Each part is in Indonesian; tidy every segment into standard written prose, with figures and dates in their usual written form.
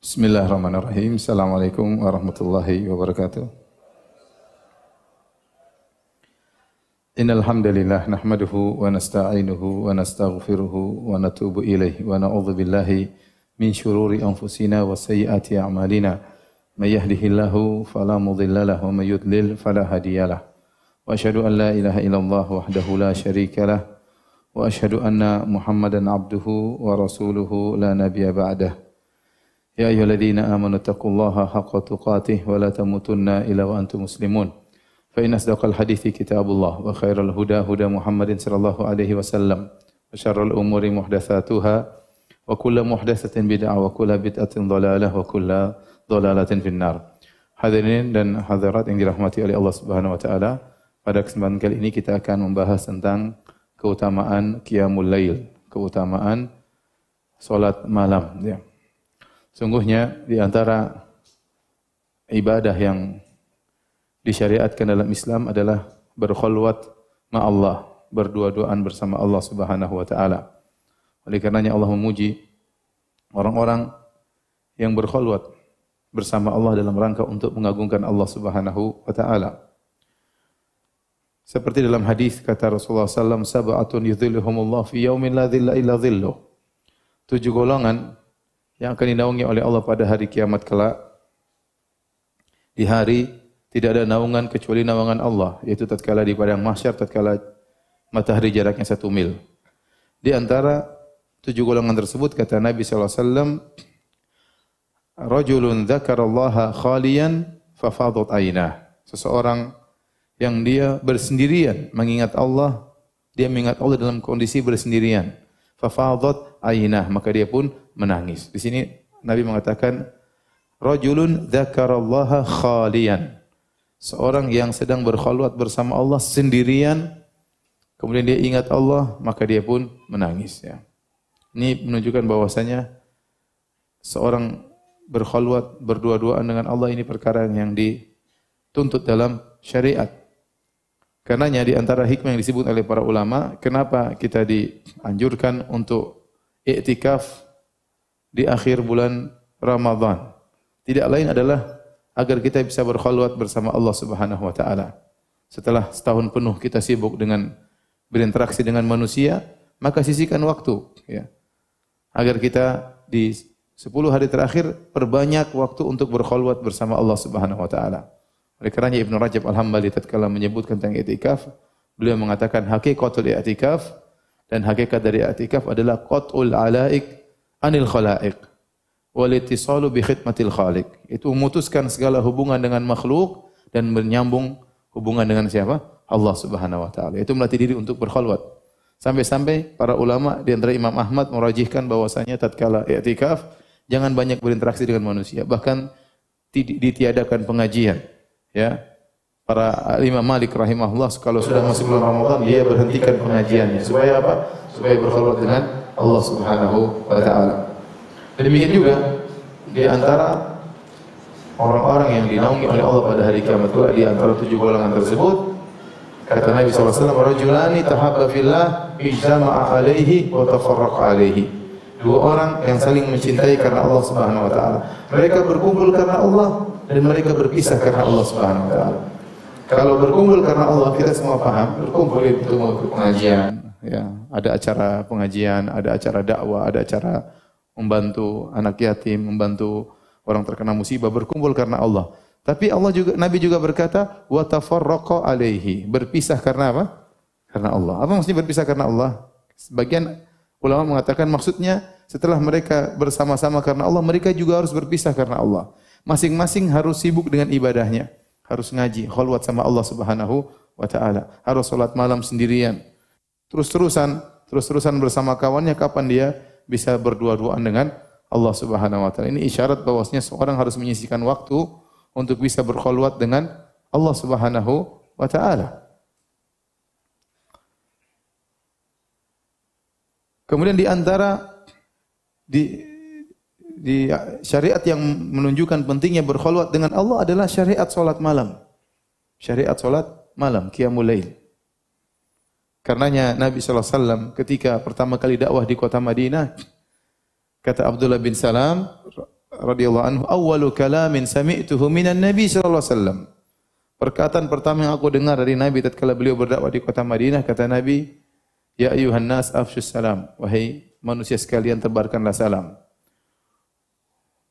Bismillahirrahmanirrahim. Assalamualaikum warahmatullahi wabarakatuh. Innal hamdalillah nahmaduhu wa nasta'inuhu wa nastaghfiruhu wa natubu ilaihi wa na'udzu billahi min shururi anfusina wa sayyiati a'malina. May yahdihillahu fala mudilla lahu wa may yudlil fala hadiyalah. Wa asyhadu an la ilaha illallah wahdahu la syarika lah wa asyhadu anna Muhammadan abduhu wa rasuluhu la nabiyya ba'dah. Ya ayyuhalladzina amanu taqullaha haqqa tuqatih wa la tamutunna illa wa antum muslimun. Fa inna asdaqal hadithi kitabullah wa khairal huda huda Muhammadin sallallahu alaihi wasallam wa syarrul umuri muhdatsatuha wa kullu muhdatsatin bid'ah wa kullu bid'atin dhalalah wa kullu dhalalatin finnar. Hadirin dan hadirat yang dirahmati oleh Allah Subhanahu wa taala, pada kesempatan kali ini kita akan membahas tentang keutamaan qiyamul lail, keutamaan salat malam ya. Sungguhnya di antara ibadah yang disyariatkan dalam Islam adalah berkhulwat ma Allah, berdua-duaan bersama Allah Subhanahu wa taala. Oleh karenanya Allah memuji orang-orang yang berkhulwat bersama Allah dalam rangka untuk mengagungkan Allah Subhanahu wa taala. Seperti dalam hadis kata Rasulullah sallallahu alaihi wasallam, sab'atun yudhilluhumullah fi yaumin la dhilla illa dhilluh. 7 golongan yang akan dinaungi oleh Allah pada hari kiamat kelak. Di hari tidak ada naungan kecuali naungan Allah, yaitu tatkala di padang mahsyar, tatkala matahari jaraknya 1 mil. Di antara 7 golongan tersebut kata Nabi sallallahu alaihi wasallam, rajulun dzakarallaha khaliyan fafadat ainah. Seseorang yang dia bersendirian mengingat Allah, dia mengingat Allah dalam kondisi bersendirian. Fafadat ainah, maka dia pun menangis. Di sini Nabi mengatakan rajulun dzakarallaha khaliyan. Seorang yang sedang berkhulwat bersama Allah sendirian, kemudian dia ingat Allah, maka dia pun menangis ya. Ini menunjukkan bahwasanya seorang berkhulwat berdua-duaan dengan Allah ini perkara yang dituntut dalam syariat. Karenanya di antara hikmah yang disebut oleh para ulama, kenapa kita dianjurkan untuk i'tikaf di akhir bulan Ramadan. Tidak lain adalah agar kita bisa berkhulwat bersama Allah Subhanahu wa taala. Setelah setahun penuh kita sibuk dengan berinteraksi dengan manusia, maka sisihkan waktu ya. Agar kita di 10 hari terakhir perbanyak waktu untuk berkhulwat bersama Allah Subhanahu wa taala. Oleh karenanya Ibnu Rajab Al-Hambali tatkala menyebutkan tentang i'tikaf, beliau mengatakan hakikatul i'tikaf, dan hakikat dari i'tikaf adalah qat'ul alaik anil khalaiq wal ittisalu bi khidmatil khaliq. Itu memutuskan segala hubungan dengan makhluk dan menyambung hubungan dengan siapa? Allah Subhanahu wa taala. Itu melatih diri untuk berkhulwat. Sampai-sampai para ulama di antara Imam Ahmad merajihkan bahwasanya tatkala i'tikaf jangan banyak berinteraksi dengan manusia, bahkan ditiadakan pengajian. Ya. Para Imam Malik rahimahullah kalau sudah masuk bulan Ramadan dia berhentikan pengajiannya supaya apa? Supaya berkhulwat dengan Allah Subhanahu wa taala. Demikian juga di antara orang-orang yang dinaungi oleh Allah pada hari kiamat kelak, di antara 7 golongan tersebut kata Nabi sallallahu alaihi wasallam, rajulani tahabba fillah ijtama'a alaihi wa tafarraqa alaihi. 2 orang yang saling mencintai karena Allah Subhanahu wa taala. Mereka berkumpul karena Allah dan mereka berpisah karena Allah Subhanahu wa taala. Kalau berkumpul karena Allah, kita semua paham, berkumpul itu mau pengajian, ya, ada acara pengajian, ada acara dakwah, ada acara membantu anak yatim, membantu orang terkena musibah, berkumpul karena Allah. Tapi Allah juga, Nabi juga berkata, wa tafarraqa alaihi, berpisah karena apa? Karena Allah. Apa maksudnya berpisah karena Allah? Sebagian ulama mengatakan maksudnya setelah mereka bersama-sama karena Allah, mereka juga harus berpisah karena Allah. Masing-masing harus sibuk dengan ibadahnya. Harus ngaji, khulwat sama Allah Subhanahu wa taala. Harus salat malam sendirian. Terus-terusan bersama kawannya, kapan dia bisa berdua-duaan dengan Allah Subhanahu wa taala. Ini isyarat bahwasanya seorang harus menyisihkan waktu untuk bisa berkhulwat dengan Allah Subhanahu wa taala. Kemudian di antara di syariat yang menunjukkan pentingnya berkhulwat dengan Allah adalah syariat salat malam. Syariat salat malam, qiyamul lail. Karenanya Nabi sallallahu alaihi wasallam ketika pertama kali dakwah di kota Madinah, kata Abdullah bin Salam radhiyallahu anhu, "Awwalu kalamin sami'tuhu minan Nabi sallallahu alaihi wasallam." Perkataan pertama yang aku dengar dari Nabi tatkala beliau berdakwah di kota Madinah, kata Nabi, "Ya ayuhan nas afshus salam." Wahai manusia sekalian, tebarkanlah salam.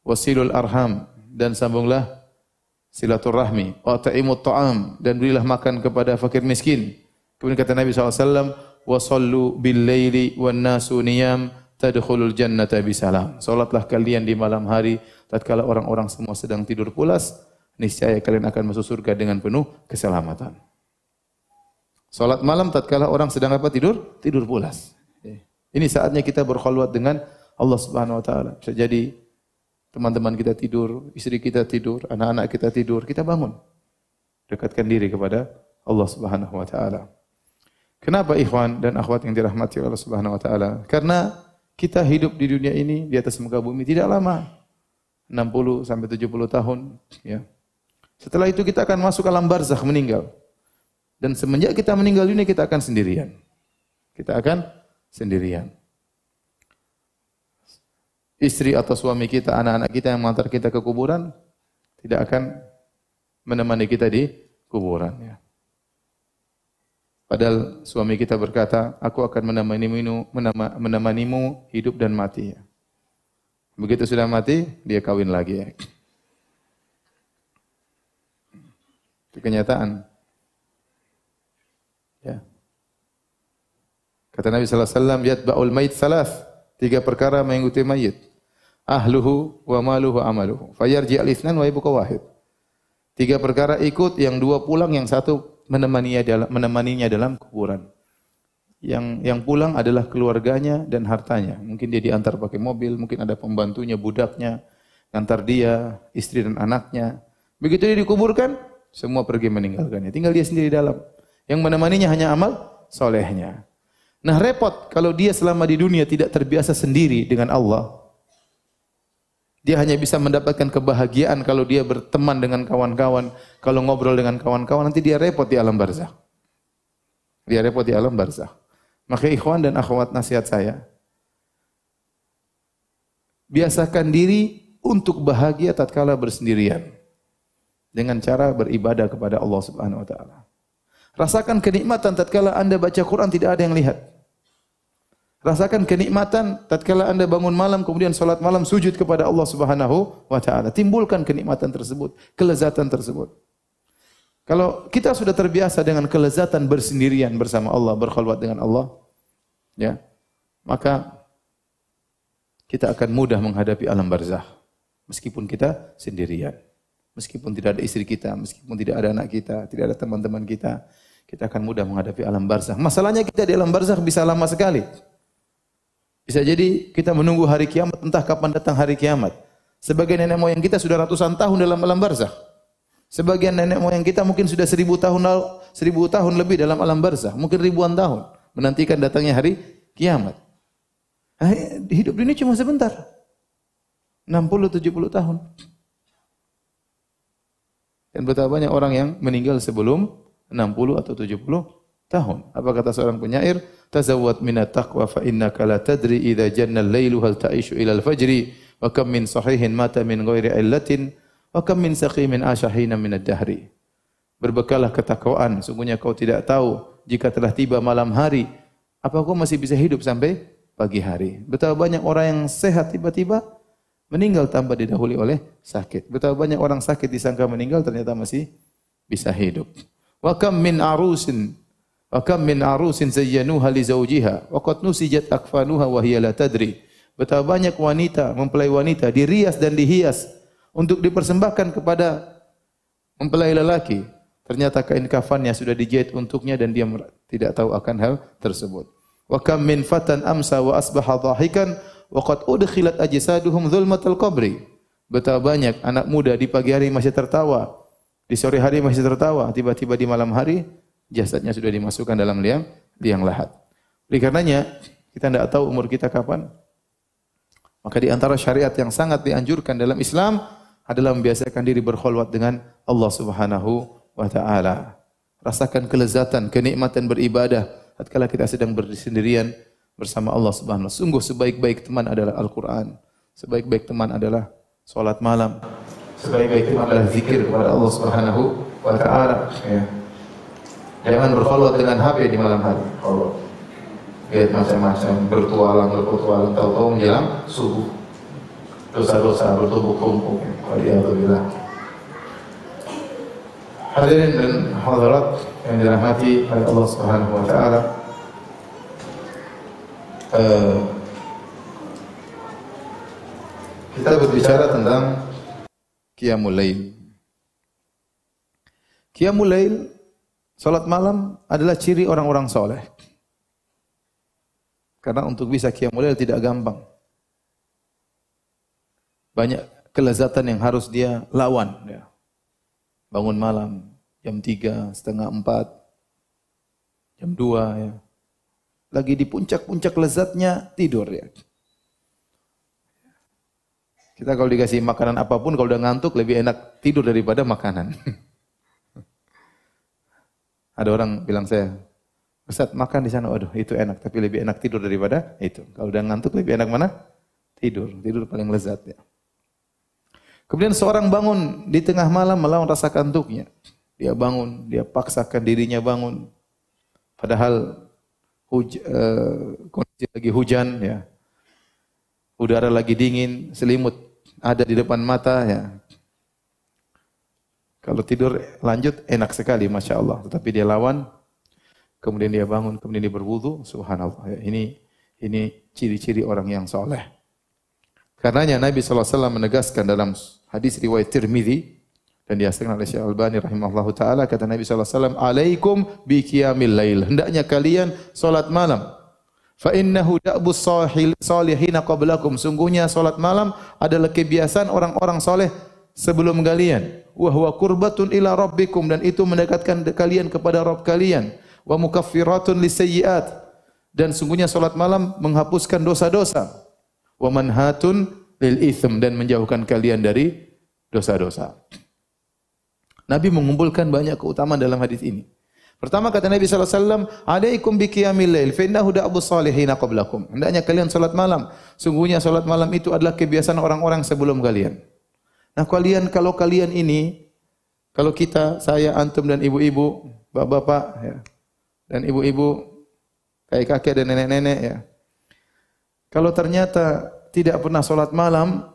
"Wasilul arham." Dan sambunglah silaturahmi. "Wa ta'imut ta'am." Dan berilah makan kepada fakir miskin. Kemudian kata Nabi SAW, "Wa sallu bil laili wan nasu niyam tadkhulul jannata bisalam." Salatlah kalian di malam hari tatkala orang-orang semua sedang tidur pulas, niscaya kalian akan masuk surga dengan penuh keselamatan. Salat malam tatkala orang sedang apa? Tidur pulas. Ini saatnya kita berkhulwat dengan Allah Subhanahu wa taala. Bisa jadi teman-teman kita tidur, istri kita tidur, anak-anak kita tidur, kita bangun. Dekatkan diri kepada Allah Subhanahu wa taala. Kenapa ikhwan dan akhwat yang dirahmati Allah Subhanahu wa taala? Karena kita hidup di dunia ini di atas muka bumi tidak lama. 60 sampai 70 tahun, ya. Setelah itu kita akan masuk alam barzakh, meninggal. Dan semenjak kita meninggal dunia kita akan sendirian. Kita akan sendirian. Istri atau suami kita, anak-anak kita yang mengantar kita ke kuburan tidak akan menemani kita di kuburan, ya. Padahal suami kita berkata, "Aku akan menemanimu hidup dan mati." Begitu sudah mati, dia kawin lagi, ya. Itu kenyataan. Ya. Kata Nabi sallallahu alaihi wasallam, "Yatba'ul mayit salas." 3 perkara mengikuti mayit. Ahluhu wa maluhu amaluhu. Fayarji al-itsnan wa yabqa wahid. 3 perkara ikut, yang 2 pulang, yang 1 menemaninya dalam kuburan. Yang pulang adalah keluarganya dan hartanya. Mungkin dia diantar pakai mobil, mungkin ada pembantunya, budaknya, antar dia, istri dan anaknya. Begitu dia dikuburkan, semua pergi meninggalkannya. Tinggal dia sendiri dalam. Yang menemaninya hanya amal solehnya. Nah, repot kalau dia selama di dunia tidak terbiasa sendiri dengan Allah. Dia hanya bisa mendapatkan kebahagiaan kalau dia berteman dengan kawan-kawan, kalau ngobrol dengan kawan-kawan, nanti dia repot di alam barzakh. Dia repot di alam barzakh. Maka ikhwan dan akhwat, nasihat saya, biasakan diri untuk bahagia tatkala bersendirian dengan cara beribadah kepada Allah Subhanahu wa taala. Rasakan kenikmatan tatkala Anda baca Quran tidak ada yang lihat. Rasakan kenikmatan tatkala Anda bangun malam kemudian salat malam sujud kepada Allah Subhanahu wa taala. Timbulkan kenikmatan tersebut, kelezatan tersebut. Kalau kita sudah terbiasa dengan kelezatan bersendirian bersama Allah, berkhulwat dengan Allah, ya, maka kita akan mudah menghadapi alam barzakh meskipun kita sendirian. Meskipun tidak ada istri kita, meskipun tidak ada anak kita, tidak ada teman-teman kita, kita akan mudah menghadapi alam barzakh. Masalahnya kita di alam barzakh bisa lama sekali. Bisa jadi kita menunggu hari kiamat, entah kapan datang hari kiamat. Sebagian nenek moyang kita sudah ratusan tahun dalam alam barzakh. Sebagian nenek moyang kita mungkin sudah 1000 tahun lebih dalam alam barzakh, mungkin ribuan tahun menantikan datangnya hari kiamat. Nah, hidup ini cuma sebentar. 60-70 tahun. Dan betapa banyak orang yang meninggal sebelum 60 atau 70 tahun. Apa kata seorang penyair? Tazawwad minat taqwa fa innaka la tadri idza janna al-lailu hal ta'ishu ila al-fajri wa kam min sahihin mata min ghairi illatin wa kam min saqimin ashahina min ad-dahri. Berbekallah ketakwaan, sungguhnya kau tidak tahu jika telah tiba malam hari, apa kau masih bisa hidup sampai pagi hari. Betapa banyak orang yang sehat tiba-tiba meninggal tanpa didahului oleh sakit. Betapa banyak orang sakit disangka meninggal ternyata masih bisa hidup. Wa kam min arusin zayyanuha li zawjiha wa qad nusijat akfanuha wa hiya la tadri. Betapa banyak wanita, mempelai wanita dirias dan dihias untuk dipersembahkan kepada mempelai lelaki. Ternyata kain kafannya sudah dijahit untuknya dan dia tidak tahu akan hal tersebut. Wa kam min fatan amsa wa asbaha dhahikan wa qad udkhilat ajsaduhum dhulmatal qabri. Betapa banyak anak muda di pagi hari masih tertawa, di sore hari masih tertawa, tiba-tiba di malam hari jasadnya sudah dimasukkan dalam liang lahat. Oleh karenanya, kita tidak tahu umur kita kapan. Maka di antara syariat yang sangat dianjurkan dalam Islam adalah membiasakan diri berkhulwat dengan Allah Subhanahu wa taala. Rasakan kelezatan, kenikmatan beribadah tatkala kita sedang bersendirian bersama Allah Subhanahu wa taala. Sungguh sebaik-baik teman adalah Al-Qur'an. Sebaik-baik teman adalah salat malam. Sebaik-baik itu adalah zikir kepada Allah Subhanahu wa taala, ya. Jangan berkhulwat dengan HP di malam hari. Kalau lihat macam-macam, bertualang, tahu-tahu menjelang subuh. Dosa-dosa bertumpuk-tumpuk. Waliyadzubillah. Hadirin dan hadirat yang dirahmati oleh Allah Subhanahu wa taala. Kita berbicara tentang Qiyamul Lail. Qiyamul Lail, salat malam adalah ciri orang-orang soleh. Karena untuk bisa Qiyamul Lail tidak gampang. Banyak kelezatan yang harus dia lawan. Ya. Bangun malam, jam 3, setengah 4, jam 2. Ya. Lagi di puncak-puncak lezatnya, tidur. Ya. Kita kalau dikasih makanan apapun, kalau udah ngantuk lebih enak tidur daripada makanan. Ada orang bilang saya, Ustaz makan di sana, waduh itu enak, tapi lebih enak tidur daripada itu. Kalau udah ngantuk lebih enak mana? Tidur paling lezat ya. Kemudian seorang bangun di tengah malam melawan rasa kantuknya. Dia bangun, dia paksakan dirinya bangun. Padahal kondisi lagi hujan ya. Udara lagi dingin, selimut ada di depan mata ya. Kalau tidur lanjut enak sekali Masya Allah. Tetapi dia lawan, kemudian dia bangun, kemudian dia berwudu. Subhanallah. Ya, ini ciri-ciri orang yang soleh. Karenanya Nabi SAW menegaskan dalam hadis riwayat Tirmidzi dan dihasilkan oleh Syekh Albani rahimahullahu taala, kata Nabi SAW, "Alaikum bi qiyamil lail." Hendaknya kalian salat malam. Fa innahu da'bus salihin qablakum. Sungguhnya salat malam adalah kebiasaan orang-orang soleh sebelum kalian. Wa huwa qurbatun ila rabbikum, dan itu mendekatkan kalian kepada Rabb kalian. Wa mukaffiratun lisayyi'at, dan sungguhnya salat malam menghapuskan dosa-dosa. Wa manhatun lil itsm, dan menjauhkan kalian dari dosa-dosa. Nabi mengumpulkan banyak keutamaan dalam hadis ini. Pertama kata Nabi SAW, "Alaikum bi qiyamil lail, fa innahu da'bus salihin qablakum." Hendaknya kalian salat malam. Sungguhnya salat malam itu adalah kebiasaan orang-orang sebelum kalian. Nah, kalau kalian ini, kalau kita, saya, antum dan ibu-ibu, bapak-bapak ya, dan ibu-ibu, kakek-kakek dan nenek-nenek ya. Kalau ternyata tidak pernah salat malam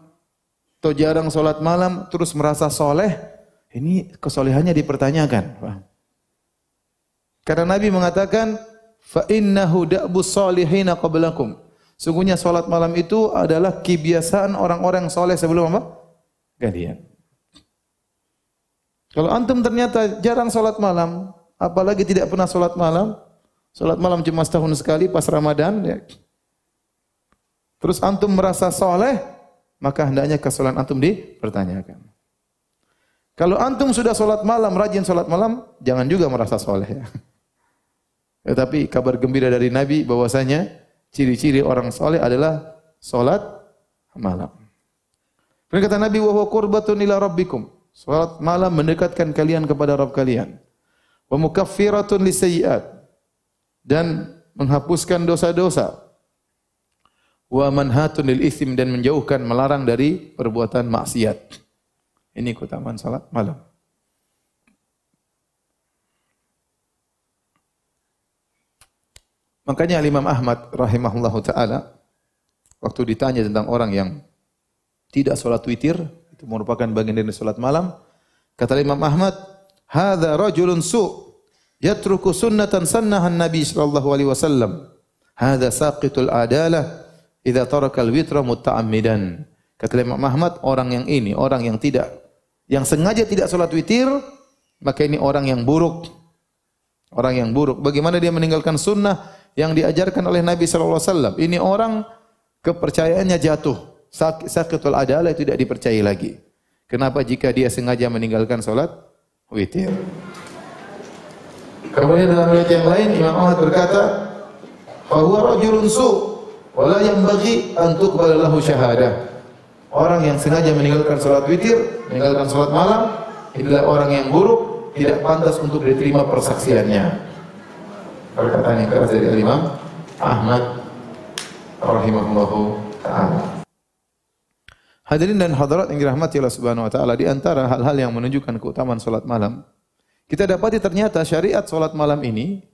atau jarang salat malam terus merasa soleh, ini kesolehannya dipertanyakan. Karena Nabi mengatakan, fa innahu da'bus salihin qablakum. Sungguhnya salat malam itu adalah kebiasaan orang-orang soleh sebelum apa? Kalian. Kalau antum ternyata jarang salat malam, apalagi tidak pernah salat malam cuma setahun sekali pas Ramadan ya. Terus antum merasa soleh, maka hendaknya kesolehan antum dipertanyakan. Kalau antum sudah salat malam, rajin salat malam, jangan juga merasa soleh ya. Tetapi kabar gembira dari Nabi bahwasanya ciri-ciri orang soleh adalah salat malam. Kemudian kata Nabi, wa huwa qurbatun ila rabbikum. Salat malam mendekatkan kalian kepada Rabb kalian. Wa mukaffiratun lisayyi'at, dan menghapuskan dosa-dosa. Wa manhatun lil itsm, dan menjauhkan, melarang dari perbuatan maksiat. Ini keutamaan salat malam. Makanya Imam Ahmad rahimahullahu taala waktu ditanya tentang orang yang tidak salat witir, itu merupakan bagian dari salat malam, kata Imam Ahmad, "Hadza rajulun yatruku sunnatan sannahan Nabi sallallahu alaihi wasallam. Hadza saqitul adalah idza taraka al-witra muta'ammidan." Kata Imam Ahmad, orang yang ini, orang yang sengaja tidak salat witir, maka ini orang yang buruk. Orang yang buruk. Bagaimana dia meninggalkan sunnah yang diajarkan oleh Nabi sallallahu alaihi wasallam? Ini orang kepercayaannya jatuh. Saqitul adalah tidak dipercayai lagi. Kenapa? Jika dia sengaja meninggalkan salat witir. Kemudian dalam riwayat yang lain Imam Ahmad berkata, "Fa huwa rajulun wala yanbaghi an tuqbala lahu syahadah." Orang yang sengaja meninggalkan salat witir, meninggalkan salat malam, adalah orang yang buruk, tidak pantas untuk diterima persaksiannya. Perkataan yang keras dari Imam Ahmad rahimahullahu taala. Hadirin dan hadirat yang dirahmati Allah Subhanahu wa taala, di antara hal-hal yang menunjukkan keutamaan salat malam, kita dapati ternyata syariat salat malam ini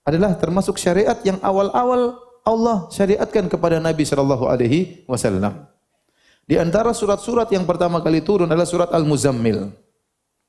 adalah termasuk syariat yang awal-awal Allah syariatkan kepada Nabi sallallahu alaihi wasallam. Di antara surat-surat yang pertama kali turun adalah surat Al-Muzammil.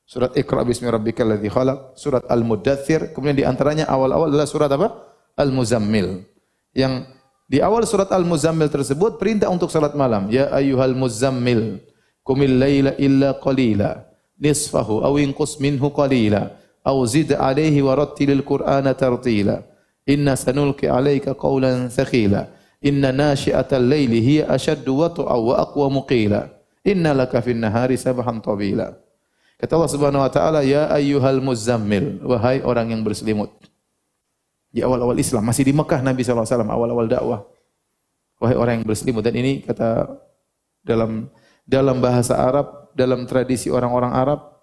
Surat Iqra bismi rabbikal ladzi khalaq, surat Al-Muddatsir, kemudian di antaranya awal-awal adalah surat apa? Al-Muzammil. Yang di awal surat Al-Muzammil tersebut perintah untuk salat malam. Ya ayyuhal muzammil, qumil laila illa qalila, nisfahu aw inqus minhu qalila, aw zid alaihi wa rattilil qur'ana tartila. Inna sanulqi alaika qawlan thaqila. Inna nashi'atal laili hiya ashaddu wat'a wa aqwamu qila. Inna laka fin nahari sabhan tawila. Kata Allah Subhanahu wa taala, ya ayyuhal muzammil, wahai orang yang berselimut. Di awal-awal Islam, masih di Mekah Nabi sallallahu alaihi wasallam, awal-awal dakwah. Wahai orang yang berselimut, dan ini kata dalam bahasa Arab, dalam tradisi orang-orang Arab,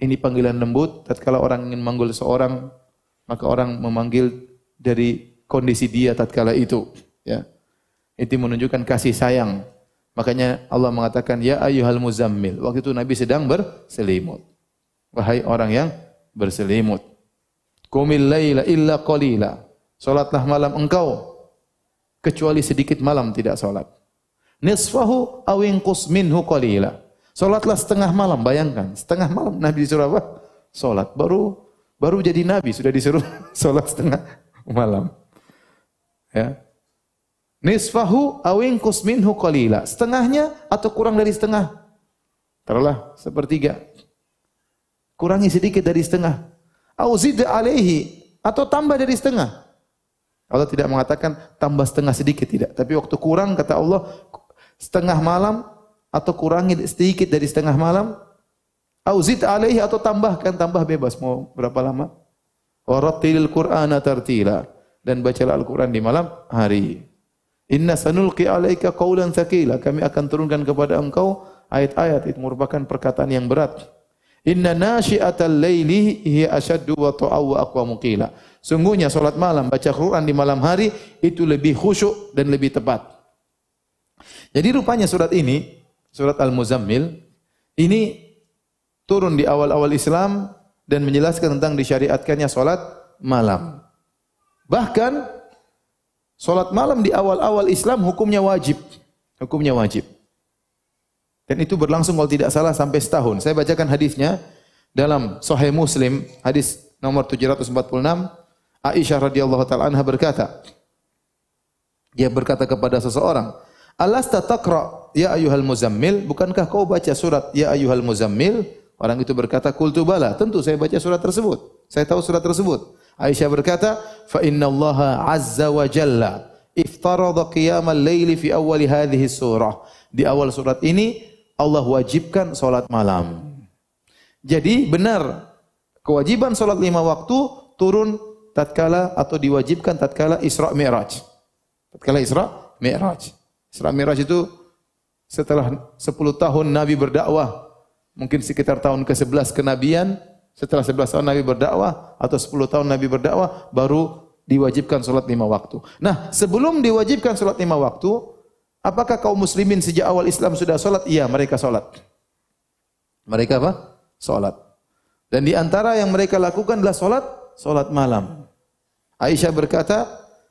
ini panggilan lembut. Tatkala orang ingin memanggil seorang, maka orang memanggil dari kondisi dia tatkala itu, ya. Itu menunjukkan kasih sayang. Makanya Allah mengatakan ya ayyuhal muzammil. Waktu itu Nabi sedang berselimut. Wahai orang yang berselimut. Qumil laila illa qalila. Salatlah malam engkau kecuali sedikit malam tidak salat. Nisfahu aw inqus minhu qalila. Salatlah setengah malam, bayangkan, setengah malam Nabi disuruh apa? Salat. Baru jadi nabi sudah disuruh salat setengah malam. Ya. Nisfahu aw inqus minhu qalila. Setengahnya atau kurang dari setengah. Taruhlah sepertiga. Kurangi sedikit dari setengah. Aw zid alaihi, atau tambah dari setengah. Allah tidak mengatakan tambah setengah sedikit, tidak. Tapi waktu kurang kata Allah setengah malam atau kurangi sedikit dari setengah malam. Aw zid alaihi, atau tambah bebas mau berapa lama. Wa rattilil qur'ana tartila, dan bacalah Al-Qur'an di malam hari. Inna sanulqi alaika qawlan thaqila, kami akan turunkan kepada engkau ayat-ayat itu merupakan perkataan yang berat. Inna nashi'atal laili hiya ashaddu wat'a wa aqwamu qila. Sungguhnya salat malam, baca Quran di malam hari itu lebih khusyuk dan lebih tepat. Jadi rupanya surat ini, surat Al-Muzammil ini turun di awal-awal Islam dan menjelaskan tentang disyariatkannya salat malam. Bahkan salat malam di awal-awal Islam hukumnya wajib. Hukumnya wajib. Dan itu berlangsung kalau tidak salah sampai setahun. Saya bacakan hadisnya dalam Sahih Muslim, hadis nomor 746. Aisyah radhiyallahu taala anha berkata, dia berkata kepada seseorang, "Alasta taqra ya ayyuhal muzammil? Bukankah kau baca surat ya ayyuhal muzammil?" Orang itu berkata, "Qultu bala." Tentu saya baca surat tersebut. Saya tahu surat tersebut. Aisyah berkata, "Fa innallaha azza wa jalla iftarada qiyamal laili fi awwali hadhihi surah." Di awal surat ini Allah wajibkan salat malam. Jadi benar kewajiban salat 5 waktu turun tatkala atau diwajibkan tatkala Isra Mi'raj. Tatkala Isra Mi'raj. Isra Mi'raj itu setelah 10 tahun Nabi berdakwah, mungkin sekitar tahun ke-11 kenabian. Setelah 11 tahun Nabi berdakwah atau 10 tahun Nabi berdakwah baru diwajibkan salat 5 waktu. Nah, sebelum diwajibkan salat 5 waktu, apakah kaum muslimin sejak awal Islam sudah salat? Iya, mereka salat. Mereka apa? Salat. Dan di antara yang mereka lakukan adalah salat malam. Aisyah berkata,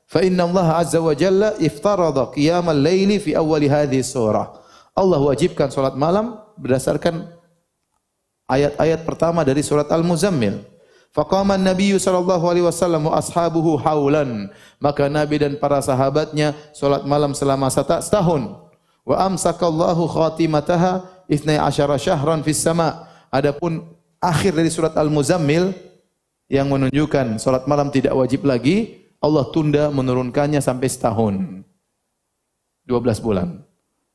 "Fa inna Allah azza wa jalla iftarada qiyamal laili fi awwali hadhihi surah." Allah wajibkan salat malam berdasarkan ayat-ayat pertama dari surat Al-Muzammil. Faqama an-nabiy sallallahu alaihi wasallam wa ashabuhu haulan. Maka Nabi dan para sahabatnya salat malam selama setahun. Wa amsakallahu khatimataha 12 syahran fis sama. Adapun akhir dari surat Al-Muzammil yang menunjukkan salat malam tidak wajib lagi, Allah tunda menurunkannya sampai setahun. 12 bulan.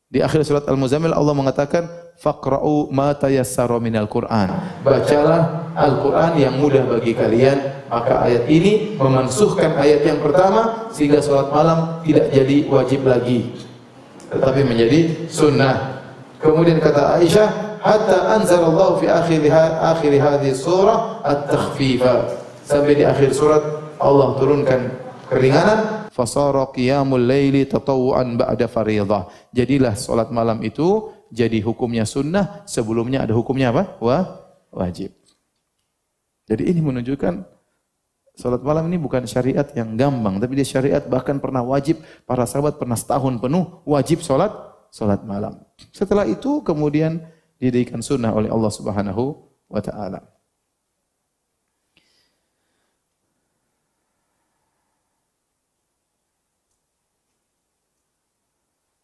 Di akhir surat Al-Muzammil Allah mengatakan faqra'u ma tayassara minal Qur'an. Bacalah Al-Qur'an yang mudah bagi kalian. Maka ayat ini memansuhkan ayat yang pertama sehingga salat malam tidak jadi wajib lagi tetapi menjadi sunnah. Kemudian kata Aisyah, hatta anzalallahu fi akhir hadhihi surah at-takhfifa. Sampai di akhir surat Allah turunkan keringanan. fasara qiyamul laili tatawwuan ba'da fardhah. Jadilah salat malam itu jadi hukumnya sunnah, sebelumnya ada hukumnya apa? Wajib. Jadi ini menunjukkan salat malam ini bukan syariat yang gampang, tapi dia syariat bahkan pernah wajib, para sahabat pernah setahun penuh wajib salat malam. Setelah itu kemudian dijadikan sunnah oleh Allah Subhanahu wa taala.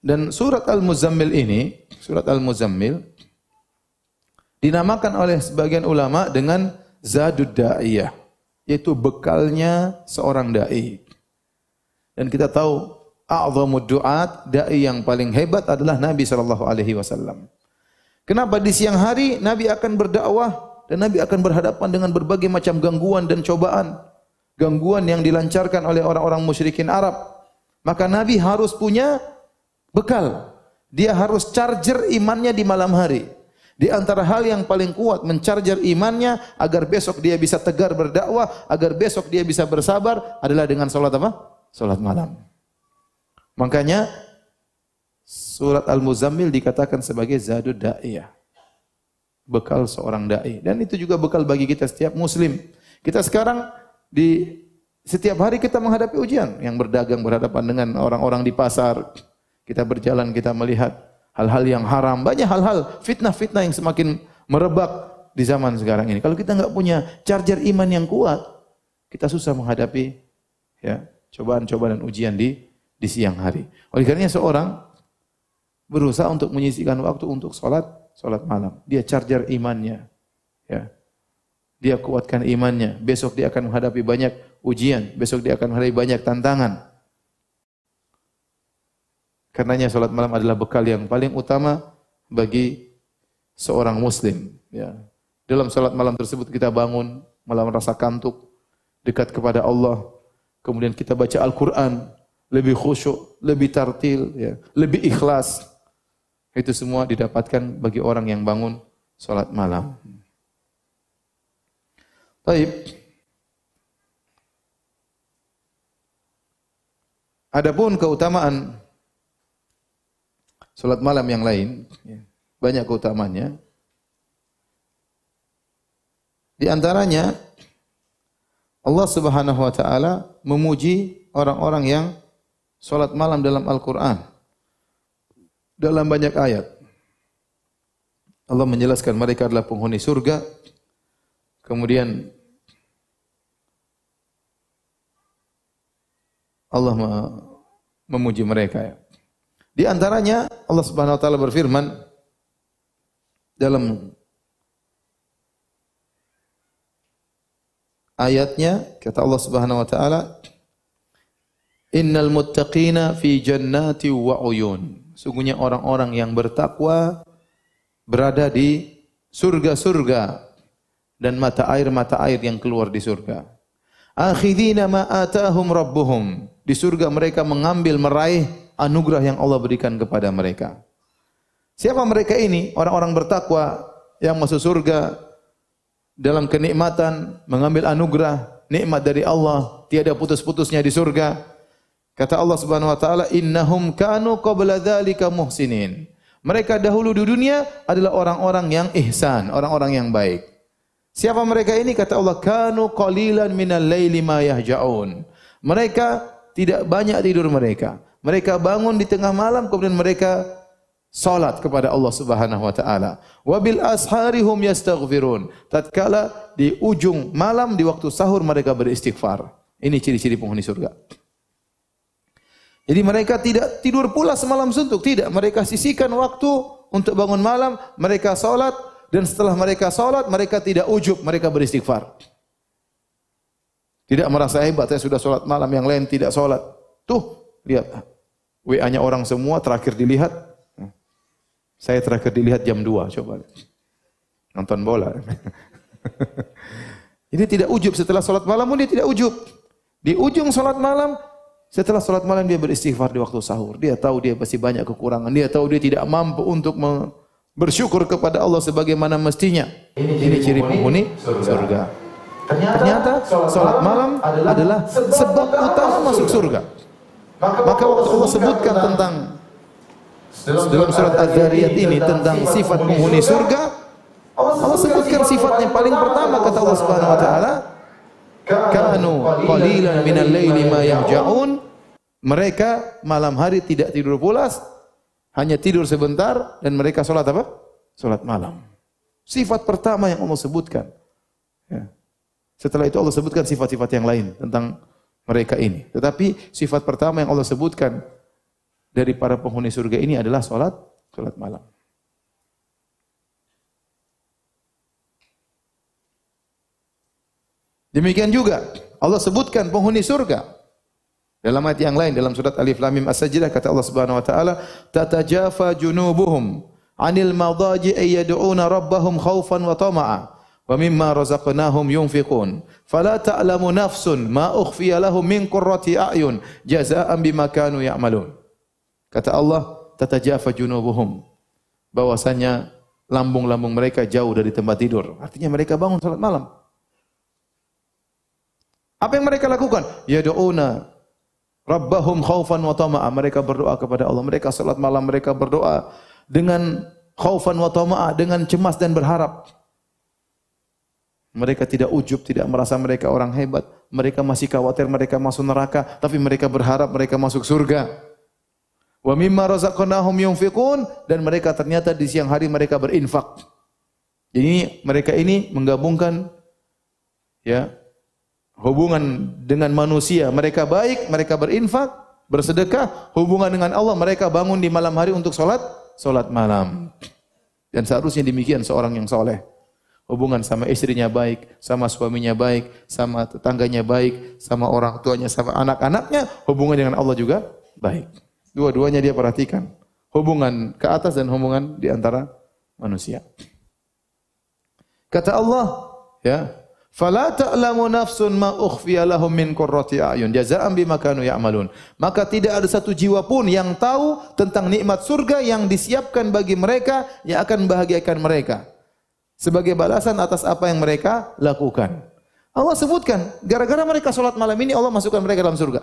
Dan surat Al-Muzammil ini, surat Al-Muzammil dinamakan oleh sebagian ulama dengan Zadud Da'iyah, yaitu bekalnya seorang dai. Dan kita tahu a'zamud du'at, dai yang paling hebat adalah Nabi sallallahu alaihi wasallam. Kenapa di siang hari Nabi akan berdakwah dan Nabi akan berhadapan dengan berbagai macam gangguan dan cobaan, gangguan yang dilancarkan oleh orang-orang musyrikin Arab. Maka Nabi harus punya bekal. Dia harus charger imannya di malam hari. Di antara hal yang paling kuat mencharger imannya agar besok dia bisa tegar berdakwah, agar besok dia bisa bersabar adalah dengan salat apa? Salat malam. Makanya surat Al-Muzammil dikatakan sebagai Zadud Da'iyah. Bekal seorang dai. Dan itu juga bekal bagi kita setiap muslim. Kita sekarang di setiap hari kita menghadapi ujian, yang berdagang berhadapan dengan orang-orang di pasar. Kita berjalan, kita melihat hal-hal yang haram, banyak hal-hal fitnah-fitnah yang semakin merebak di zaman sekarang ini. Kalau kita enggak punya charger iman yang kuat, kita susah menghadapi ya cobaan-cobaan dan ujian di siang hari. Oleh karenanya seorang berusaha untuk menyisihkan waktu untuk salat malam. Dia charger imannya, ya. Dia kuatkan imannya. Besok dia akan menghadapi banyak ujian, besok dia akan menghadapi banyak tantangan. Karenanya salat malam adalah bekal yang paling utama bagi seorang muslim. Ya. Dalam salat malam tersebut kita bangun malam rasa kantuk, dekat kepada Allah. Kemudian kita baca Al-Quran, lebih khusyuk, lebih tartil, ya, lebih ikhlas. Itu semua didapatkan bagi orang yang bangun salat malam. Baik. Adapun keutamaan salat malam yang lain, banyak keutamaannya. Di antaranya Allah Subhanahu wa taala memuji orang-orang yang salat malam dalam Al-Qur'an. Dalam banyak ayat. Allah menjelaskan mereka adalah penghuni surga. Kemudian Allah memuji mereka, ya. Di antaranya Allah Subhanahu wa taala berfirman dalam ayatnya, kata Allah Subhanahu wa taala, "Innal muttaqina fi jannati wa uyun." Sungguhnya orang-orang yang bertakwa berada di surga-surga dan mata air yang keluar di surga. Akhidina ma atahum rabbuhum. Di surga mereka mengambil, meraih anugerah yang Allah berikan kepada mereka. Siapa mereka ini? Orang-orang bertakwa yang masuk surga dalam kenikmatan, mengambil anugerah, nikmat dari Allah, tiada putus-putusnya di surga. Kata Allah Subhanahu wa taala, "Innahum kanu qabla dzalika muhsinin." Mereka dahulu di dunia adalah orang-orang yang ihsan, orang-orang yang baik. Siapa mereka ini? Kata Allah, "Kanu qalilan minal laili ma yahja'un." Mereka tidak banyak tidur mereka. Mereka bangun di tengah malam, kemudian mereka salat kepada Allah Subhanahu wa taala. Wa bil asharihum yastaghfirun. Tatkala di ujung malam di waktu sahur mereka beristighfar. Ini ciri-ciri penghuni surga. Jadi mereka tidak tidur pula semalam suntuk, tidak. Mereka sisihkan waktu untuk bangun malam, mereka salat, dan setelah mereka salat mereka tidak ujub, mereka beristighfar. Tidak merasa hebat, saya sudah salat malam, yang lain tidak salat. Tuh, lihat WA-nya orang semua terakhir dilihat. Saya terakhir dilihat jam 2, coba. Nonton bola. Ini tidak ujub, setelah salat malam dia tidak ujub. Di ujung salat malam, setelah salat malam dia beristighfar di waktu sahur. Dia tahu dia pasti banyak kekurangan. Dia tahu dia tidak mampu untuk bersyukur kepada Allah sebagaimana mestinya. Ini ciri penghuni surga. Ternyata salat malam adalah sebab utama masuk surga. Maka waktu Allah sebutkan tentang dalam surat Az-Zariyat ini tentang sifat penghuni surga, Allah sebutkan sifatnya paling pertama kata Allah Subhanahu wa taala, kanu qalilan minal laili ma yahja'un. Mereka malam hari tidak tidur pulas, hanya tidur sebentar, dan mereka salat apa? Salat malam. Sifat pertama yang Allah sebutkan. Ya. Setelah itu Allah sebutkan sifat-sifat yang lain tentang mereka ini. Tetapi sifat pertama yang Allah sebutkan dari para penghuni surga ini adalah salat malam. Demikian juga Allah sebutkan penghuni surga dalam ayat yang lain, dalam surat Alif Lam Mim As-Sajdah, kata Allah Subhanahu wa taala, tatajafa junubuhum 'anil madaji'i yad'una rabbahum khaufan wa tama'a wa mimma razaqnahum yunfiqun fala ta'lamu nafsun ma ukhfiya lahum min qurrati a'yun jazaa'an bima kanu ya'malun. Kata Allah, tatajafa junubuhum, bahwasanya lambung-lambung mereka jauh dari tempat tidur. Artinya mereka bangun salat malam. Apa yang mereka lakukan? Yad'una Rabbahum khaufan wa tama'a. Mereka berdoa kepada Allah. Mereka salat malam, mereka berdoa dengan khaufan wa tama'a, dengan cemas dan berharap. Mereka tidak ujub, tidak merasa mereka orang hebat. Mereka masih khawatir mereka masuk neraka, tapi mereka berharap mereka masuk surga. Wa mimma razaqnahum yunfiqun, dan mereka ternyata di siang hari mereka berinfak. Jadi mereka ini menggabungkan ya hubungan dengan manusia, mereka baik, mereka berinfak, bersedekah, hubungan dengan Allah, mereka bangun di malam hari untuk salat malam. Dan seharusnya demikian seorang yang soleh. Hubungan sama istrinya baik, sama suaminya baik, sama tetangganya baik, sama orang tuanya, sama anak-anaknya, hubungan dengan Allah juga baik. Dua-duanya dia perhatikan. Hubungan ke atas dan hubungan di antara manusia. Kata Allah, ya, fala ta'lamu nafsun ma ukhfiya lahum min qurrati a'yun jazaa'an bima kanu ya'malun. Maka tidak ada satu jiwa pun yang tahu tentang nikmat surga yang disiapkan bagi mereka yang akan membahagiakan mereka sebagai balasan atas apa yang mereka lakukan. Allah sebutkan, gara-gara mereka salat malam ini Allah masukkan mereka dalam surga.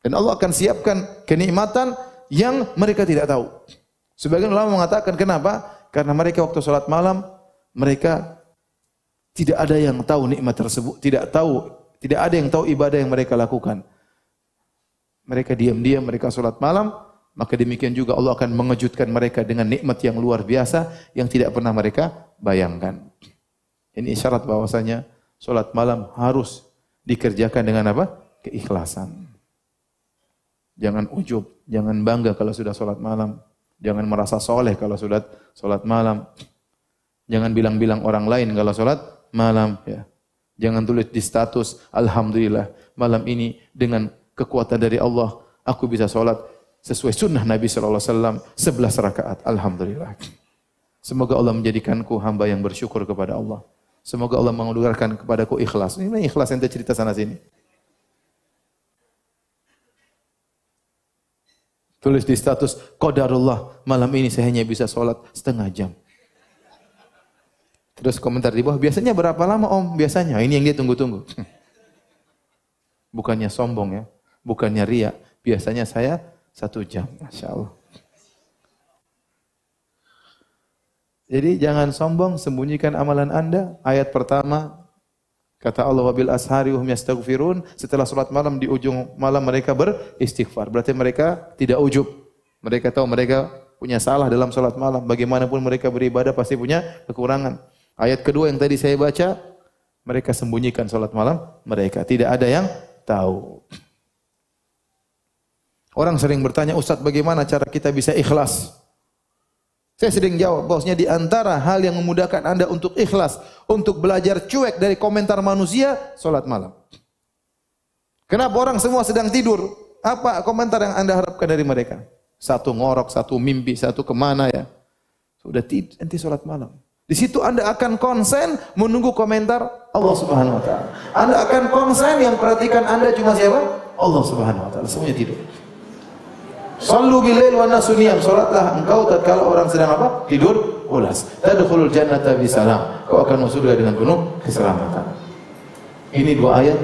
Dan Allah akan siapkan kenikmatan yang mereka tidak tahu. Sebagian ulama mengatakan kenapa? Karena mereka waktu salat malam mereka tidak ada yang tahu nikmat tersebut, tidak ada yang tahu ibadah yang mereka lakukan. Mereka diam-diam, mereka salat malam, maka demikian juga Allah akan mengejutkan mereka dengan nikmat yang luar biasa yang tidak pernah mereka bayangkan. Ini isyarat bahwasanya salat malam harus dikerjakan dengan apa? Keikhlasan. Jangan ujub, jangan bangga kalau sudah salat malam, jangan merasa soleh kalau sudah salat malam. Jangan bilang-bilang orang lain kalau salat malam, ya. Jangan tulis di status, alhamdulillah malam ini dengan kekuatan dari Allah aku bisa salat sesuai sunnah Nabi sallallahu alaihi wasallam 11 rakaat. Alhamdulillah. Semoga Allah menjadikanku hamba yang bersyukur kepada Allah. Semoga Allah menganugerahkan kepadaku ikhlas. Ini ikhlas yang cerita sana sini. Tulis di status, qadarullah, malam ini saya hanya bisa salat setengah jam. Terus komentar di bawah, biasanya berapa lama om? Biasanya, ini yang dia tunggu-tunggu. Bukannya sombong ya, bukannya riya. Biasanya saya 1 jam, Masya Allah. Jadi jangan sombong, sembunyikan amalan anda. Ayat pertama, kata Allah, wabil ashari hum yastaghfirun. Setelah salat malam, di ujung malam mereka beristighfar. Berarti mereka tidak ujub. Mereka tahu mereka punya salah dalam salat malam. Bagaimanapun mereka beribadah pasti punya kekurangan. Ayat kedua yang tadi saya baca, mereka sembunyikan salat malam mereka. Tidak ada yang tahu. Orang sering bertanya, Ustaz, bagaimana cara kita bisa ikhlas? Saya sering jawab, bahwasanya di antara hal yang memudahkan Anda untuk ikhlas, untuk belajar cuek dari komentar manusia, salat malam. Kenapa orang semua sedang tidur? Apa komentar yang Anda harapkan dari mereka? Satu ngorok, satu mimpi, satu kemana ya? Sudah tidur, nanti salat malam. Di situ Anda akan konsen menunggu komentar Allah Subhanahu wa taala. Anda akan konsen yang perhatikan Anda cuma siapa? Allah Subhanahu wa taala. Semuanya tidur. Shallu bilail wa nasu niyam. Salatlah engkau tatkala orang sedang apa? Tidur pulas. Tadkhulul jannata bisalam. Kau akan masuk surga dengan penuh keselamatan. Ini 2 ayat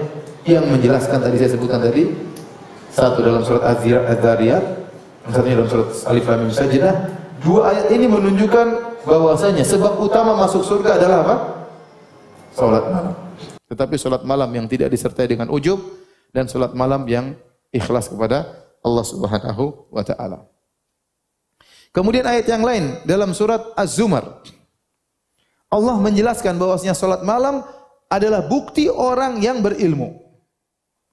yang menjelaskan tadi saya sebutkan tadi Satu dalam surat Az-Zariyat, yang satunya dalam surat Alif Lam Mim Sajdah. Dua ayat ini menunjukkan bahwasanya sebab utama masuk surga adalah apa? Salat malam. Tetapi salat malam yang tidak disertai dengan ujub dan salat malam yang ikhlas kepada Allah Subhanahu wa taala. Kemudian ayat yang lain dalam surat Az-Zumar. Allah menjelaskan bahwasanya salat malam adalah bukti orang yang berilmu.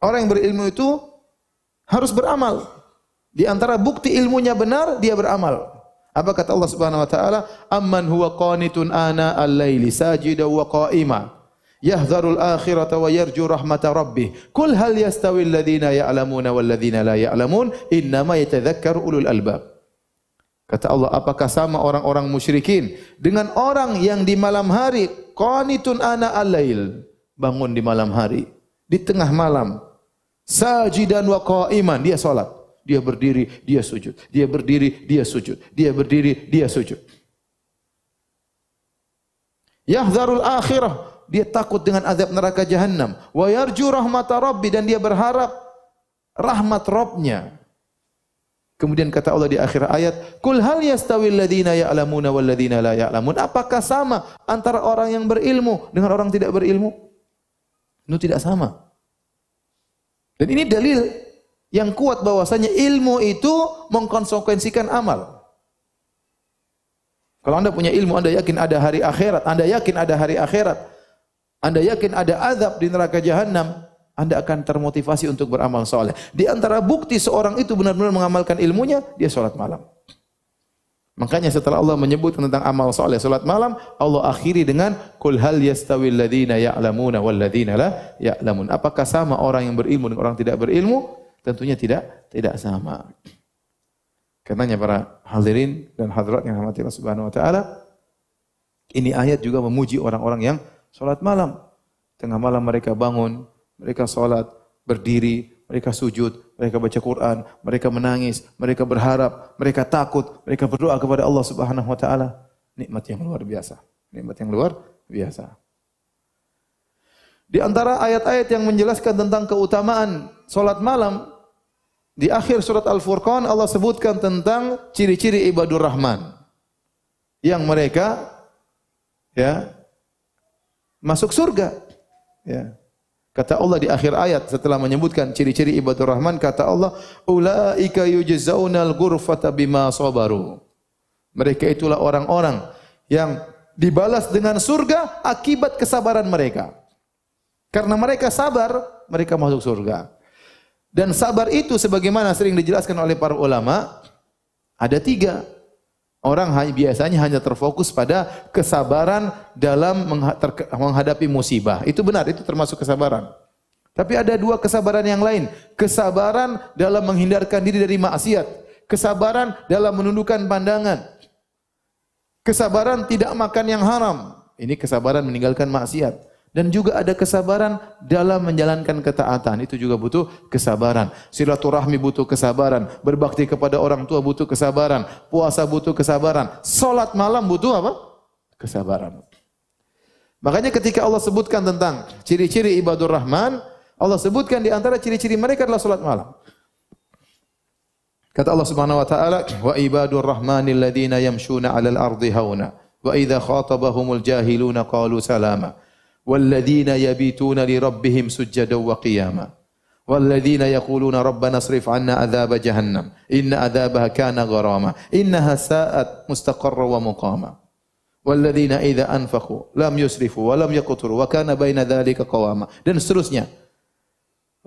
Orang yang berilmu itu harus beramal. Di antara bukti ilmunya benar, dia beramal. Apa kata Allah Subhanahu wa taala? Amman huwa qanitun ana al-laili sajidan wa qa'ima yahdharul akhirata wa yarju rahmata rabbih. Qul hal yastawi alladhina ya'lamuna wal ladzina la ya'lamun innama yatadhakkaru ulul albab. Kata Allah, apakah sama orang-orang musyrikin dengan orang yang di malam hari qanitun ana al-lail, bangun di malam hari, di tengah malam, sajidan wa qa'iman, dia salat. Dia berdiri, dia sujud. Dia berdiri, dia sujud. Dia berdiri, dia sujud. Yahdharul akhirah, dia takut dengan azab neraka jahannam. Wa yarju rahmata rabbi, dan dia berharap rahmat Rabbnya. Kemudian kata Allah di akhir ayat, "Qul hal yastawil ladzina ya'lamuna wal ladzina la ya'lamun?" Apakah sama antara orang yang berilmu dengan orang tidak berilmu? Itu tidak sama. Dan ini dalil yang kuat bahwasanya ilmu itu mengkonsekuensikan amal. Kalau Anda punya ilmu, Anda yakin ada hari akhirat, Anda yakin ada hari akhirat, Anda yakin ada azab di neraka jahanam, Anda akan termotivasi untuk beramal saleh. Di antara bukti seorang itu benar-benar mengamalkan ilmunya, dia salat malam. Makanya setelah Allah menyebut tentang amal saleh salat malam, Allah akhiri dengan qul hal yastawil ladzina ya'lamuna wal ladzina la ya'lamun. Apakah sama orang yang berilmu dengan orang tidak berilmu? Tentunya tidak sama. Karenanya para hadirin dan hadirat yang dirahmati Allah Subhanahu wa taala, ini ayat juga memuji orang-orang yang salat malam. Tengah malam mereka bangun, mereka salat, berdiri, mereka sujud, mereka baca Quran, mereka menangis, mereka berharap, mereka takut, mereka berdoa kepada Allah Subhanahu wa taala. Nikmat yang luar biasa. Nikmat yang luar biasa. Di antara ayat-ayat yang menjelaskan tentang keutamaan salat malam, di akhir surat Al-Furqan Allah sebutkan tentang ciri-ciri ibadur Rahman yang mereka masuk surga. Ya. Kata Allah di akhir ayat setelah menyebutkan ciri-ciri ibadur Rahman, kata Allah, "Ulaika yujzaunal ghurfata bima sabaru." Mereka itulah orang-orang yang dibalas dengan surga akibat kesabaran mereka. Karena mereka sabar, mereka masuk surga. Dan sabar itu sebagaimana sering dijelaskan oleh para ulama, ada 3. Orang biasanya hanya terfokus pada kesabaran dalam menghadapi musibah. Itu benar, itu termasuk kesabaran. Tapi ada 2 kesabaran yang lain. Kesabaran dalam menghindarkan diri dari maksiat. Kesabaran dalam menundukkan pandangan. Kesabaran tidak makan yang haram. Ini kesabaran meninggalkan maksiat. Dan juga ada kesabaran dalam menjalankan ketaatan. Itu juga butuh kesabaran. Silaturahmi butuh kesabaran. Berbakti kepada orang tua butuh kesabaran. Puasa butuh kesabaran. Salat malam butuh apa? Kesabaran. Makanya ketika Allah sebutkan tentang ciri-ciri ibadur Rahman, Allah sebutkan di antara ciri-ciri mereka adalah salat malam. Kata Allah Subhanahu wa taala, "Wa ibadur rahmanil ladzina yamshuna 'alal ardi hauna, wa idza khatabahumul jahiluna qalu salama." والذين يبيتون لربهم سجدا وقياما والذين يقولون ربنا اصرف عنا عذاب جهنم إن عذابها كان غراما إنها ساءت مستقرا ومقاما والذين إذا أنفقوا لم يسرفوا ولم يقتروا وكان بين ذلك قواما. Dan seterusnya.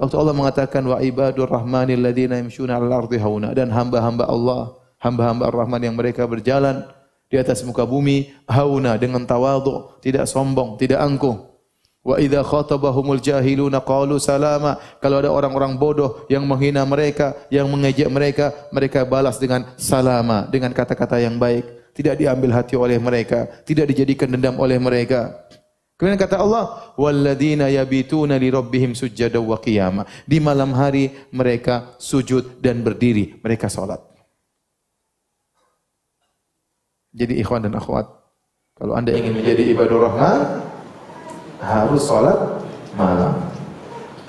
Waktu Allah mengatakan wa ibadur rahmanil ladzina yamshuna 'alal ardi hauna, dan hamba-hamba Allah, hamba-hamba Ar-Rahman yang mereka berjalan di atas muka bumi hauna, dengan tawadhu, tidak sombong, tidak angkuh. Wa idza khatabahumul jahiluna qalu salama. Kalau ada orang-orang bodoh yang menghina mereka, yang mengejek mereka, mereka balas dengan salama, dengan kata-kata yang baik, tidak diambil hati oleh mereka, tidak dijadikan dendam oleh mereka. Kemudian kata Allah, walladzina yabituna li rabbihim sujjadan wa qiyama. Di malam hari mereka sujud dan berdiri, mereka salat. Jadi ikhwan dan akhwat, kalau Anda ingin menjadi ibadur Rahman, harus salat malam.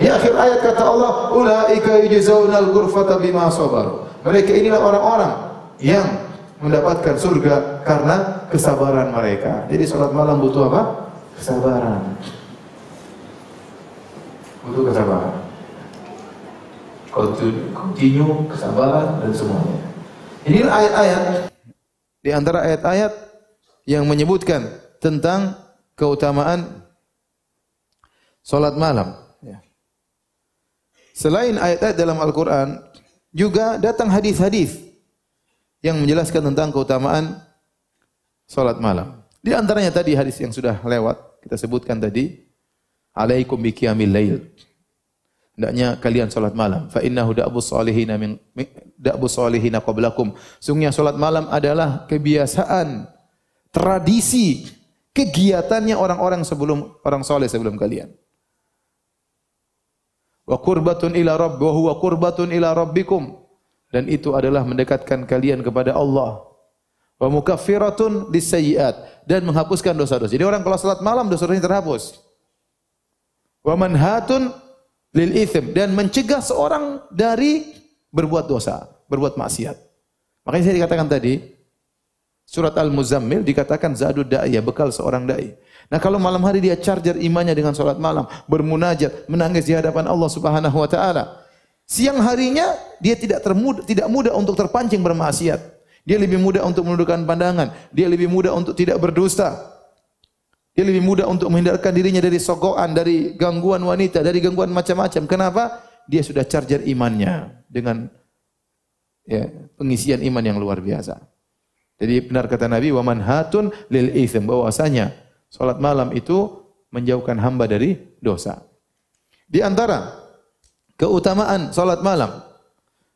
Di akhir ayat kata Allah, ulaika yujzaunal ghurfata bima sabaru. Mereka inilah orang-orang yang mendapatkan surga karena kesabaran mereka. Jadi salat malam butuh apa? Kesabaran. Butuh kesabaran. Continue, kesabaran dan semuanya. Ini ayat-ayat di antara ayat-ayat yang menyebutkan tentang keutamaan salat malam. Selain ayat-ayat dalam Al-Quran, juga datang hadis-hadis yang menjelaskan tentang keutamaan salat malam. Di antaranya tadi hadis yang sudah lewat, kita sebutkan tadi, alaikum biqiyamil lail. Hendaknya kalian salat malam. Fa innahu da'bus salihina qablakum. Sungguhnya salat malam adalah kebiasaan, tradisi, kegiatannya orang-orang sebelum orang saleh sebelum kalian. Wa qurbatun ila rabb wa huwa qurbatun ila rabbikum, dan itu adalah mendekatkan kalian kepada Allah. Wa mukaffiratun lisayyi'at, dan menghapuskan dosa-dosa. Jadi orang kalau salat malam dosa-dosanya terhapus. Wa manhatun lil itsm, dan mencegah seorang dari berbuat dosa, berbuat maksiat. Makanya saya dikatakan tadi surat Al-Muzammil dikatakan zadud da'iyah, bekal seorang dai. Nah, kalau malam hari dia charger imannya dengan salat malam, bermunajat, menangis di hadapan Allah Subhanahu wa taala. Siang harinya dia tidak mudah untuk terpancing bermaksiat. Dia lebih mudah untuk menundukkan pandangan, dia lebih mudah untuk tidak berdusta. Dia lebih mudah untuk menghindarkan dirinya dari sogokan, dari gangguan wanita, dari gangguan macam-macam. Kenapa? Dia sudah charger imannya dengan pengisian iman yang luar biasa. Jadi benar kata Nabi, wa manhatun lil itsm, bahwasanya salat malam itu menjauhkan hamba dari dosa. Di antara keutamaan salat malam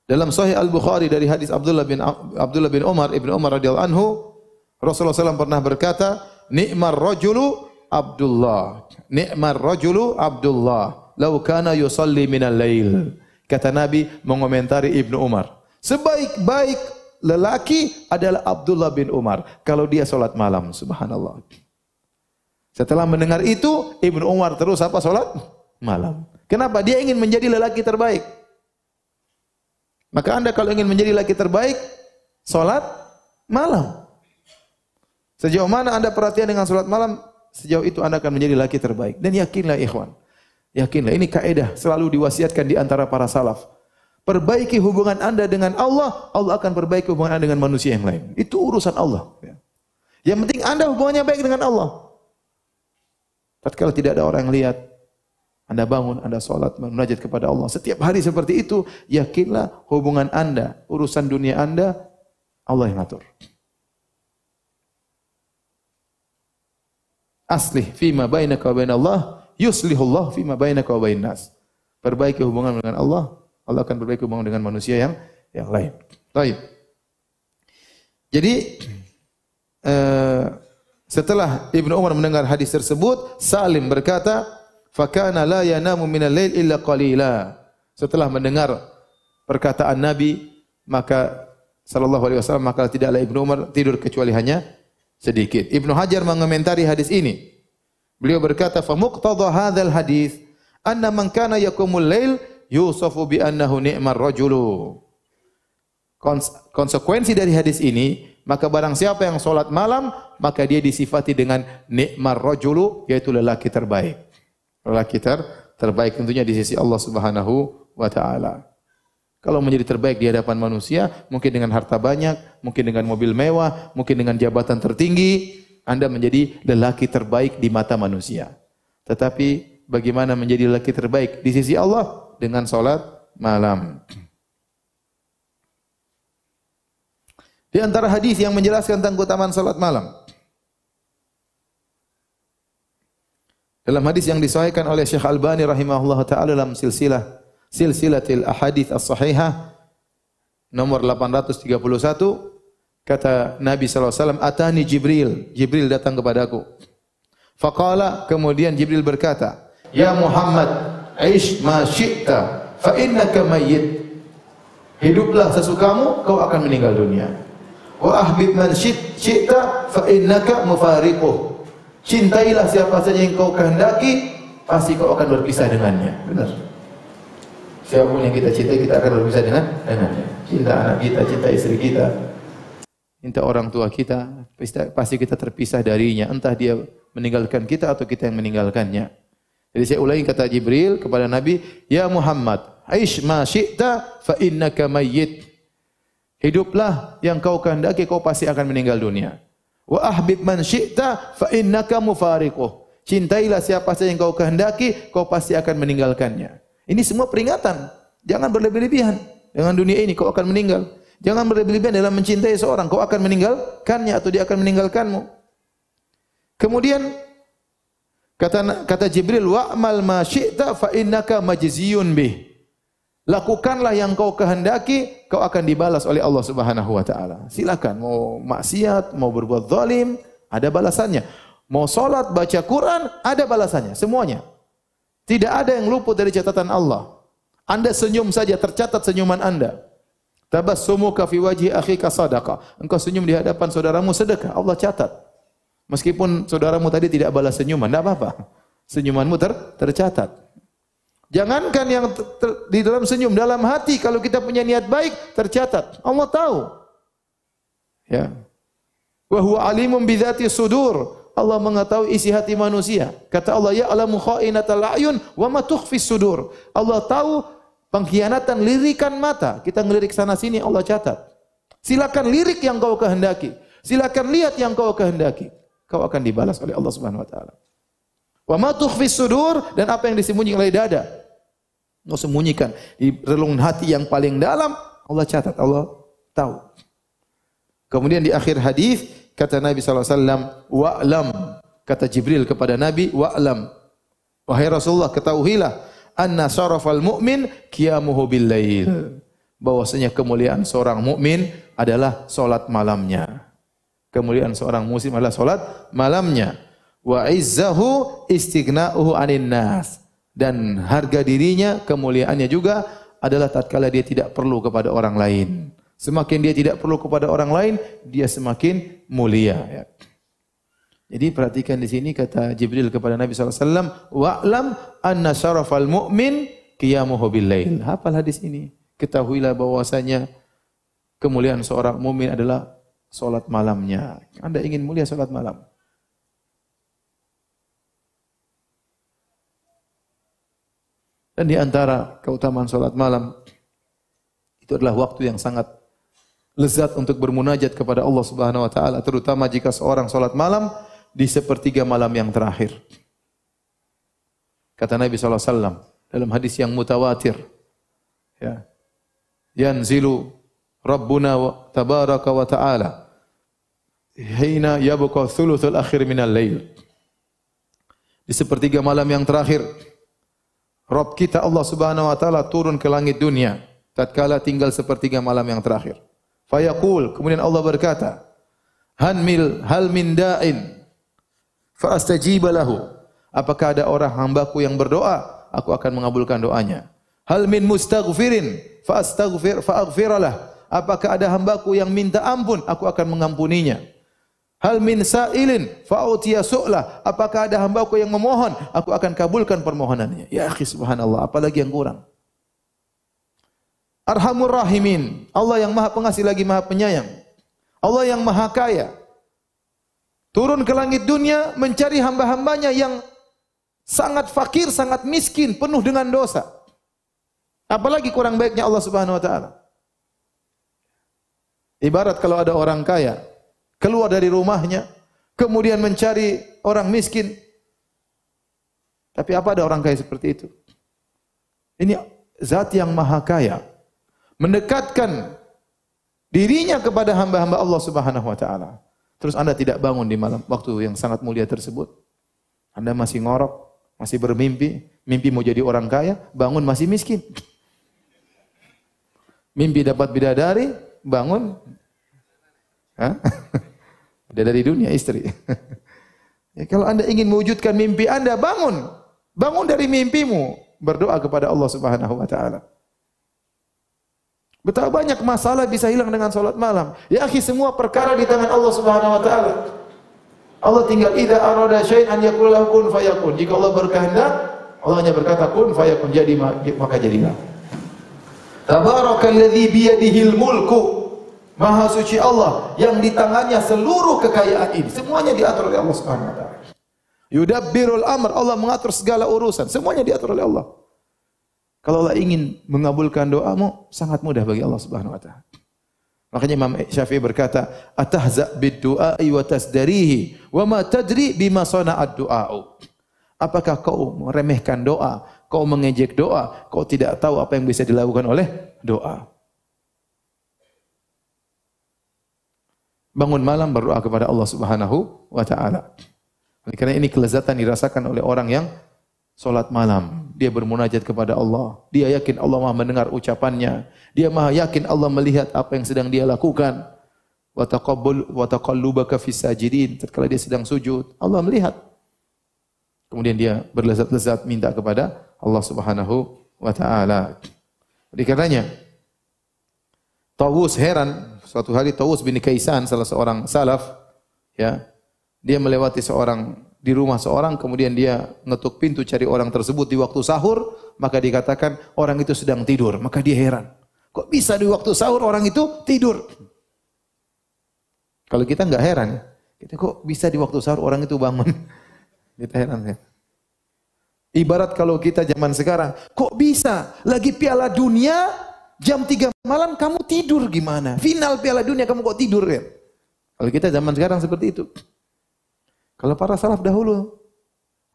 dalam Sahih Al-Bukhari dari hadis Abdullah bin Umar radhiyallahu anhu, Rasulullah SAW pernah berkata, ni'mar rajulu Abdullah, ni'mar rajulu Abdullah, law kana yusalli minal lail. Kata Nabi mengomentari Ibnu Umar, sebaik-baik lelaki adalah Abdullah bin Umar kalau dia salat malam. Subhanallah. Setelah mendengar itu, Ibnu Umar terus salat malam. Kenapa? Dia ingin menjadi lelaki terbaik. Maka Anda kalau ingin menjadi lelaki terbaik, salat malam. Sejauh mana Anda perhatian dengan salat malam, sejauh itu Anda akan menjadi lelaki terbaik. Dan yakinlah ikhwan, yakinlah, ini kaidah selalu diwasiatkan di antara para salaf. Perbaiki hubungan Anda dengan Allah, Allah akan perbaiki hubungan Anda dengan manusia yang lain. Itu urusan Allah. Yang penting Anda hubungannya baik dengan Allah. Tatkala tidak ada orang yang lihat, Anda bangun, Anda salat, munajat kepada Allah. Setiap hari seperti itu, yakinlah hubungan Anda, urusan dunia Anda, Allah yang atur. Aslih fima bainaka wa bainallah, yuslihullah fima bainaka wa bainas. Perbaiki hubungan dengan Allah, Allah akan perbaiki hubungan dengan manusia yang lain. Baik. Jadi setelah Ibnu Umar mendengar hadis tersebut, Salim berkata, "Fakana la yanamu minal lail illa qalila." Setelah mendengar perkataan Nabi, maka sallallahu alaihi wasallam, maka tidaklah Ibnu Umar tidur kecuali hanya sedikit. Ibnu Hajar mengomentari hadis ini. Beliau berkata, "Fa muqtada hadzal hadis anna man kana yaqumul lail yusafu bi annahu ni'mar rajulu." Konsekuensi dari hadis ini, maka barang siapa yang salat malam, maka dia disifati dengan ni'mar rajulu, yaitu lelaki terbaik. Lelaki terbaik tentunya di sisi Allah Subhanahu wa taala. Kalau menjadi terbaik di hadapan manusia, mungkin dengan harta banyak, mungkin dengan mobil mewah, mungkin dengan jabatan tertinggi, Anda menjadi lelaki terbaik di mata manusia. Tetapi bagaimana menjadi lelaki terbaik di sisi Allah? Dengan salat malam. Di antara hadis yang menjelaskan tentang keutamaan salat malam, dalam hadis yang disahihkan oleh Syekh Albani rahimahullah taala dalam silsilatil ahadits as-sahihah nomor 831, kata Nabi sallallahu alaihi wasallam, "Atani Jibril datang kepadaku." Faqala, kemudian Jibril berkata, "Ya Muhammad, aish ma syi'ta fa innaka mayyit." Hiduplah sesukamu, kau akan meninggal dunia. Wa ahbib man syi'ta fa innaka mufariquh. Cintailah siapa saja yang kau kehendaki, pasti kau akan berpisah dengannya. Benar. Siapapun yang kita cintai, kita akan berpisah dengannya. Cinta anak kita, cinta istri kita, cinta orang tua kita, pasti kita terpisah darinya. Entah dia meninggalkan kita atau kita yang meninggalkannya. Jadi saya ulangi kata Jibril kepada Nabi, Ya Muhammad, aish ma syi'ta fa innaka mayyit. Hiduplah yang kau kehendaki, kau pasti akan meninggal dunia. Wa ahbib man syi'ta fa innaka mufariquh. Cintailah siapa saja yang kau kehendaki, kau pasti akan meninggalkannya. Ini semua peringatan. Jangan berlebih-lebihan dengan dunia ini, kau akan meninggal. Jangan berlebih-lebihan dalam mencintai seorang, kau akan meninggalkannya atau dia akan meninggalkanmu. Kemudian kata Jibril, wa'mal ma syi'ta fa innaka majziyun bih. Lakukanlah yang kau kehendaki, kau akan dibalas oleh Allah Subhanahu wa taala. Silakan mau maksiat, mau berbuat zalim, ada balasannya. Mau salat, baca Quran, ada balasannya, semuanya. Tidak ada yang luput dari catatan Allah. Anda senyum saja tercatat senyuman Anda. Tabassumuka fi wajhi akhika sadaqah. Engkau senyum di hadapan saudaramu sedekah, Allah catat. Meskipun saudaramu tadi tidak balas senyuman, tidak apa-apa. Senyumanmu tercatat. Jangankan yang di dalam senyum, dalam hati kalau kita punya niat baik tercatat. Allah tahu. Ya. Wa huwa alimun bi dzati sudur. Allah mengetahui isi hati manusia. Kata Allah, ya'lamu kha'inatal a'yun wa ma tukhfis sudur. Allah tahu pengkhianatan lirikan mata. Kita ngelirik sana sini, Allah catat. Silakan lirik yang kau kehendaki. Silakan lihat yang kau kehendaki. Kau akan dibalas oleh Allah Subhanahu wa taala. Wa ma tukhfis sudur, dan apa yang disembunyikan oleh dada. Kau sembunyikan di relung hati yang paling dalam, Allah catat, Allah tahu. Kemudian di akhir hadis kata Nabi SAW, wa'lam, kata Jibril kepada Nabi, wa'lam, wahai Rasulullah, ketahuilah, anna syarafal mu'min qiyamuhu bil lail, bahwasanya kemuliaan seorang mukmin adalah salat malamnya. Kemuliaan seorang muslim adalah salat malamnya. Wa izzahu istighna'uhu 'anil nas, dan harga dirinya, kemuliaannya juga adalah tatkala dia tidak perlu kepada orang lain. Semakin dia tidak perlu kepada orang lain, dia semakin mulia. Ya. Jadi perhatikan di sini kata Jibril kepada Nabi SAW, wa'lam anna syarafal mu'min qiyamuhu bil lail. Hafal hadis ini. Ketahuilah bahwasanya kemuliaan seorang mukmin adalah salat malamnya. Anda ingin mulia salat malam? Dan di antara keutamaan salat malam itu adalah waktu yang sangat lezat untuk bermunajat kepada Allah Subhanahu wa taala, terutama jika seorang salat malam di sepertiga malam yang terakhir. Kata Nabi sallallahu alaihi wasallam dalam hadis yang mutawatir, ya. Yanzilu Rabbuna tabaraka wa taala hina yabqa thuluthul akhir minal lail. Di sepertiga malam yang terakhir, Rabb kita Allah Subhanahu wa taala turun ke langit dunia tatkala tinggal sepertiga malam yang terakhir. Fayaqul, kemudian Allah berkata, hal min da'in fa astajiba lahu. Apakah ada orang hambaku yang berdoa, aku akan mengabulkan doanya. Hal min mustaghfirin fa aghfiralah. Apakah ada hambaku yang minta ampun, aku akan mengampuninya. Hal min sa'ilin fa utiya su'lah. Apakah ada hambaku yang memohon, aku akan kabulkan permohonannya. Ya akhi, subhanallah, apalagi yang kurang? Arhamur Rahimin, Allah yang Maha Pengasih lagi Maha Penyayang. Allah yang Maha Kaya. Turun ke langit dunia mencari hamba-hambanya yang sangat fakir, sangat miskin, penuh dengan dosa. Apalagi kurang baiknya Allah Subhanahu wa taala. Ibarat kalau ada orang kaya keluar dari rumahnya kemudian mencari orang miskin. Tapi apa ada orang kaya seperti itu? Ini zat yang Maha Kaya mendekatkan dirinya kepada hamba-hamba Allah Subhanahu wa taala. Terus Anda tidak bangun di malam waktu yang sangat mulia tersebut. Anda masih ngorok, masih bermimpi, mimpi mau jadi orang kaya, bangun masih miskin. Mimpi dapat bidadari, bangun bidadari dunia istri. Ya, kalau Anda ingin mewujudkan mimpi Anda, bangun dari mimpimu, berdoa kepada Allah Subhanahu wa taala. Betapa banyak masalah bisa hilang dengan salat malam. Ya akhi, semua perkara di tangan Allah Subhanahu wa taala. Allah tinggal idza arada syai'an yaqul lahu kun fayakun. Jika Allah berkehendak, Allah hanya berkata kun fayakun, jadi maka jadilah. Tabarakalladzi biyadihil mulku. Maha suci Allah yang di tangannya seluruh kekayaan ini. Semuanya diatur oleh Allah Subhanahu wa taala. Yudabbirul amr, Allah mengatur segala urusan. Semuanya diatur oleh Allah. Kalau Allah ingin mengabulkan doamu, sangat mudah bagi Allah Subhanahu wa taala. Makanya Imam Syafi'i berkata, "Atahza bid-du'ai wa tasdarihi wa ma tadri bima sana'ad du'a'u." Apakah kau meremehkan doa, kau mengejek doa, kau tidak tahu apa yang bisa dilakukan oleh doa. Bangun malam berdoa kepada Allah Subhanahu wa taala. Karena ini kelezatan dirasakan oleh orang yang salat malam. Dia bermunajat kepada Allah. Dia yakin Allah Maha mendengar ucapannya. Dia Maha yakin Allah melihat apa yang sedang dia lakukan. Wa taqallubaka fis sajidin. Tatkala dia sedang sujud, Allah melihat. Kemudian dia berlezat-lezat minta kepada Allah Subhanahu wa taala. Oleh karenanya Tawus heran, suatu hari Tawus bin Kaisan, salah seorang salaf, ya, dia melewati di rumah seorang, kemudian dia ngetuk pintu cari orang tersebut di waktu sahur, maka dikatakan orang itu sedang tidur. Maka dia heran, kok bisa di waktu sahur orang itu tidur? Kalau kita enggak heran ya, kita kok bisa di waktu sahur orang itu bangun? Kita heran ya. Ibarat kalau kita zaman sekarang, kok bisa lagi Piala Dunia jam 3 malam kamu tidur gimana? Final Piala Dunia kamu kok tidur ya? Kalau kita zaman sekarang seperti itu. Kalau para salaf dahulu,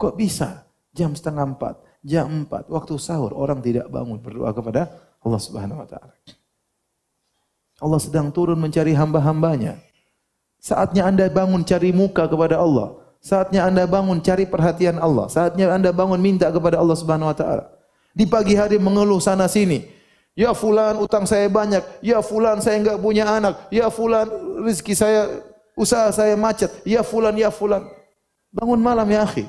kok bisa jam 3:30, jam 4, waktu sahur orang tidak bangun berdoa kepada Allah Subhanahu wa taala. Allah sedang turun mencari hamba-hambanya. Saatnya Anda bangun cari muka kepada Allah. Saatnya Anda bangun cari perhatian Allah. Saatnya Anda bangun minta kepada Allah Subhanahu wa taala. Di pagi hari mengeluh sana sini. Ya fulan utang saya banyak, ya fulan saya enggak punya anak, ya fulan rezeki saya, usaha saya macet, ya fulan, ya fulan. Bangun malam ya akhi.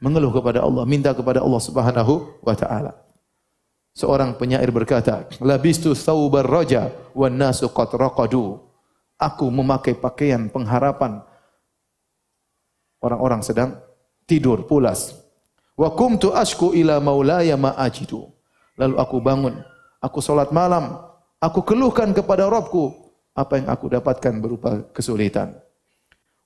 Mengeluh kepada Allah, minta kepada Allah Subhanahu wa taala. Seorang penyair berkata, "Labistu thawbar raja wan nasu qad raqadu." Aku memakai pakaian pengharapan. Orang-orang sedang tidur pulas. Wa kumtu ashku ila maulaya ma ajidu. Lalu aku bangun, aku salat malam, aku keluhkan kepada Rabbku apa yang aku dapatkan berupa kesulitan.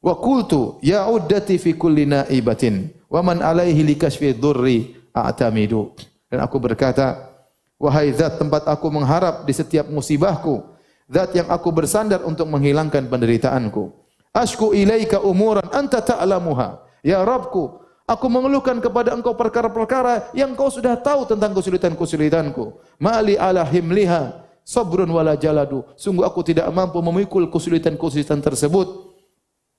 Wa qultu ya uddati fi kulli naibatin wa man alaihi likashfi dhurri a'tamidu. Dan aku berkata, wahai zat tempat aku mengharap di setiap musibahku, zat yang aku bersandar untuk menghilangkan penderitaanku. Ashku ilaika umuran anta ta'lamuha. Ya Rabbku, aku mengeluhkan kepada engkau perkara-perkara yang kau sudah tahu tentang kesulitan-kesulitanku. Ma'ali ala himliha sabrun wala jaladu. Sungguh aku tidak mampu memikul kesulitan-kesulitan tersebut.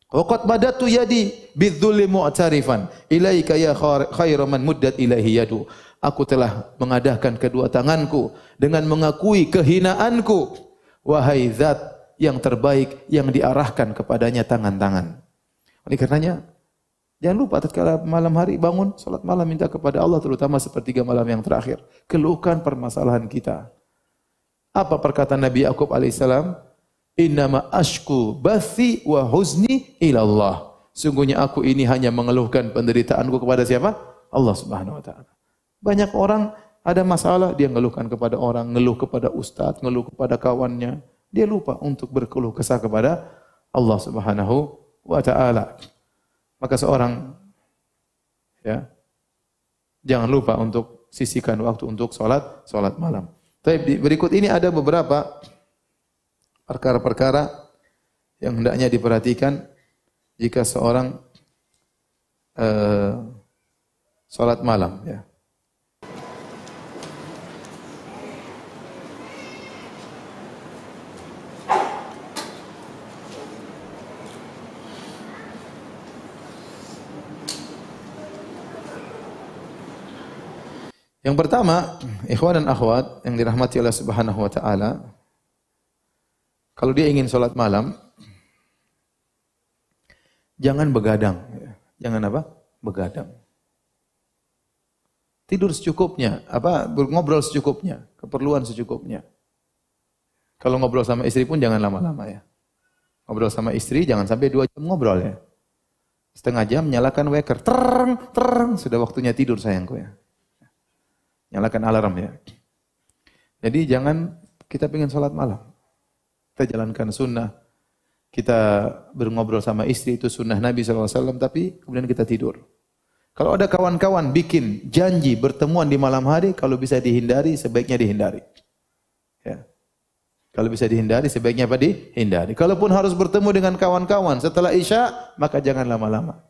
Waqad madatu yadi bidzulli mu'tarifan ilaika ya khairu man muddat ilaihi yadu. Aku telah mengadahkan kedua tanganku dengan mengakui kehinaanku. Wahai zat yang terbaik yang diarahkan kepadanya tangan-tangan. Oleh karenanya jangan lupa tatkala malam hari bangun salat malam minta kepada Allah, terutama sepertiga malam yang terakhir. Keluhkan permasalahan kita. Apa perkataan Nabi Yakub alaihissalam? Innama ashku bathi wa huzni ilallah. Sungguhnya aku ini hanya mengeluhkan penderitaanku kepada siapa? Allah Subhanahu wa taala. Banyak orang ada masalah dia ngeluhkan kepada orang, ngeluh kepada ustaz, ngeluh kepada kawannya. Dia lupa untuk berkeluh kesah kepada Allah Subhanahu wa taala. Maka seorang ya jangan lupa untuk sisihkan waktu untuk salat malam. Tapi berikut ini ada beberapa perkara-perkara yang hendaknya diperhatikan jika seorang salat malam ya. Yang pertama, ikhwan dan akhwat yang dirahmati Allah Subhanahu wa taala, kalau dia ingin salat malam, jangan begadang. Jangan apa? Begadang. Tidur secukupnya, ngobrol secukupnya, keperluan secukupnya. Kalau ngobrol sama istri pun jangan lama-lama ya. Ngobrol sama istri jangan sampai 2 jam ngobrol ya. Setengah jam nyalakan weker, terang, sudah waktunya tidur sayangku ya. Nyalakan alarm ya. Jadi jangan kita pengen sholat malam. Kita jalankan sunnah. Kita berngobrol sama istri itu sunnah Nabi SAW, tapi kemudian kita tidur. Kalau ada kawan-kawan bikin janji bertemuan di malam hari, kalau bisa dihindari, sebaiknya dihindari. Ya. Kalau bisa dihindari, sebaiknya apa? Dihindari. Kalaupun harus bertemu dengan kawan-kawan setelah Isya, maka jangan lama-lama.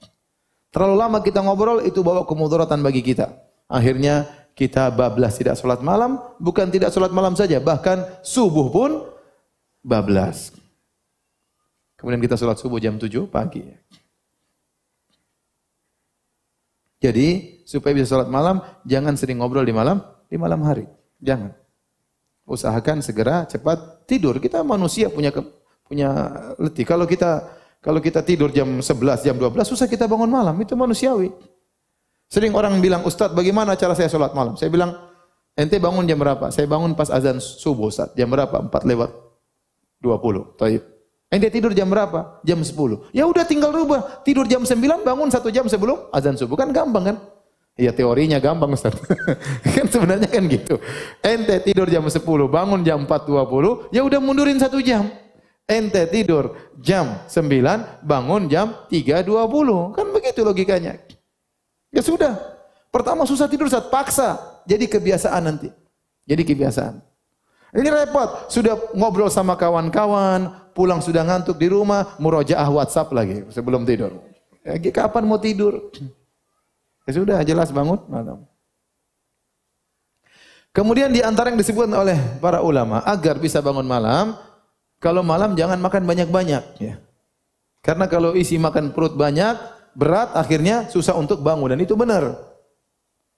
Terlalu lama kita ngobrol, itu bawa kemudaratan bagi kita. Akhirnya kita bablas tidak sholat malam, bukan tidak sholat malam saja, bahkan subuh pun bablas. Kemudian kita sholat subuh jam 7 pagi. Jadi, supaya bisa sholat malam, jangan sering ngobrol di malam hari. Jangan. Usahakan segera cepat tidur. Kita manusia punya letih. Kalau kita tidur jam 11, jam 12, susah kita bangun malam. Itu manusiawi. Sering orang bilang, Ustaz, bagaimana cara saya sholat malam? Saya bilang, ente bangun jam berapa? Saya bangun pas azan subuh, Ustaz. Jam berapa? 4:20. Taib. Ente tidur jam berapa? Jam 10. Ya udah tinggal rubah. Tidur jam 9, bangun 1 jam sebelum azan subuh. Kan gampang kan? Ya teorinya gampang Ustaz. Kan sebenarnya kan gitu. Ente tidur jam 10, bangun jam 4:20, ya udah mundurin 1 jam. Ente tidur jam 9, bangun jam 3:20. Kan begitu logikanya. Ya sudah. Pertama susah tidur, saat paksa. Jadi kebiasaan nanti. Jadi kebiasaan. Ini repot. Sudah ngobrol sama kawan-kawan, pulang sudah ngantuk di rumah, murojaah WhatsApp lagi sebelum tidur. Ya, kapan mau tidur? Ya sudah, jelas bangun malam. Kemudian di antara yang disebutkan oleh para ulama agar bisa bangun malam, kalau malam jangan makan banyak-banyak. Ya. Karena kalau isi makan perut banyak, berat, akhirnya susah untuk bangun. Dan itu benar.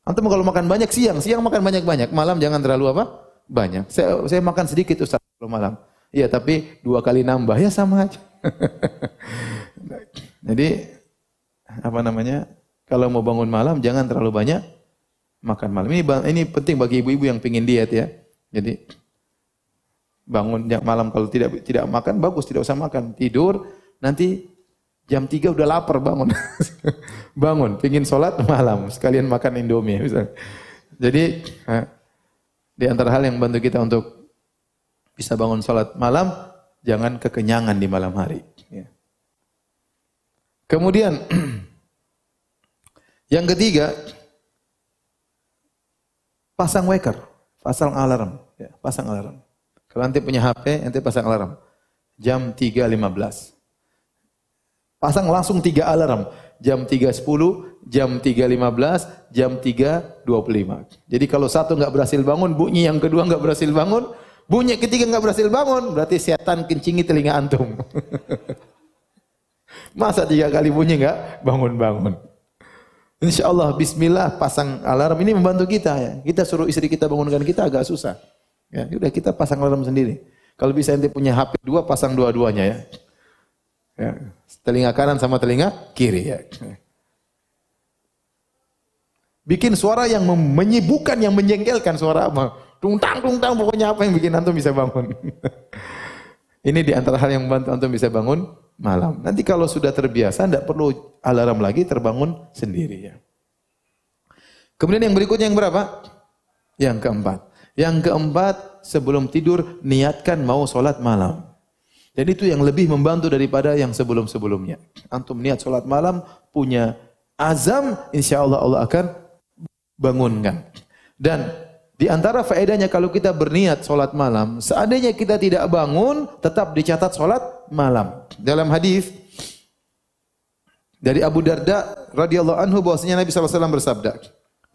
Antum kalau makan banyak siang makan banyak-banyak, malam jangan terlalu apa? Banyak. Saya makan sedikit Ustaz kalau malam. Iya, tapi 2 kali nambah ya sama aja. Jadi apa namanya? Kalau mau bangun malam jangan terlalu banyak makan malam. Ini penting bagi ibu-ibu yang pengin diet ya. Jadi bangun malam kalau tidak makan bagus, tidak usah makan. Tidur nanti jam 3 udah lapar bangun. Bangun, pengin sholat malam, sekalian makan Indomie misalnya. Jadi di antara hal yang membantu kita untuk bisa bangun sholat malam, jangan kekenyangan di malam hari. Ya. Kemudian yang ketiga, pasang waker, pasang alarm. Ya, pasang alarm. Kalau nanti punya HP, nanti pasang alarm. Jam 3.15. Pasang langsung 3 alarm. Jam 3.10, jam 3.15, jam 3.25. Jadi kalau satu enggak berhasil bangun, bunyi yang kedua enggak berhasil bangun, bunyi ketiga enggak berhasil bangun, berarti setan kencingi telinga antum. Masa 3 kali bunyi enggak bangun-bangun. Insyaallah bismillah pasang alarm ini membantu kita ya. Kita suruh istri kita bangunkan kita agak susah. Ya, udah kita pasang alarm sendiri. Kalau bisa ente punya HP 2 pasang dua-duanya ya. Ya, telinga kanan sama telinga kiri ya. Bikin suara yang menyibukkan, yang menjengkelkan, suara apa? Tungtang pokoknya apa yang bikin antum bisa bangun. Ini di antara hal yang membantu antum bisa bangun malam. Nanti kalau sudah terbiasa tidak perlu alarm lagi, terbangun sendiri ya. Kemudian yang berikutnya yang berapa? Yang keempat. Yang keempat, sebelum tidur niatkan mau sholat malam. Jadi itu yang lebih membantu daripada yang sebelum-sebelumnya. Antum niat sholat malam, punya azam, insya Allah Allah akan bangunkan. Dan di antara faedahnya kalau kita berniat sholat malam, seandainya kita tidak bangun, tetap dicatat sholat malam. Dalam hadis dari Abu Darda radhiyallahu anhu bahwasanya Nabi SAW bersabda,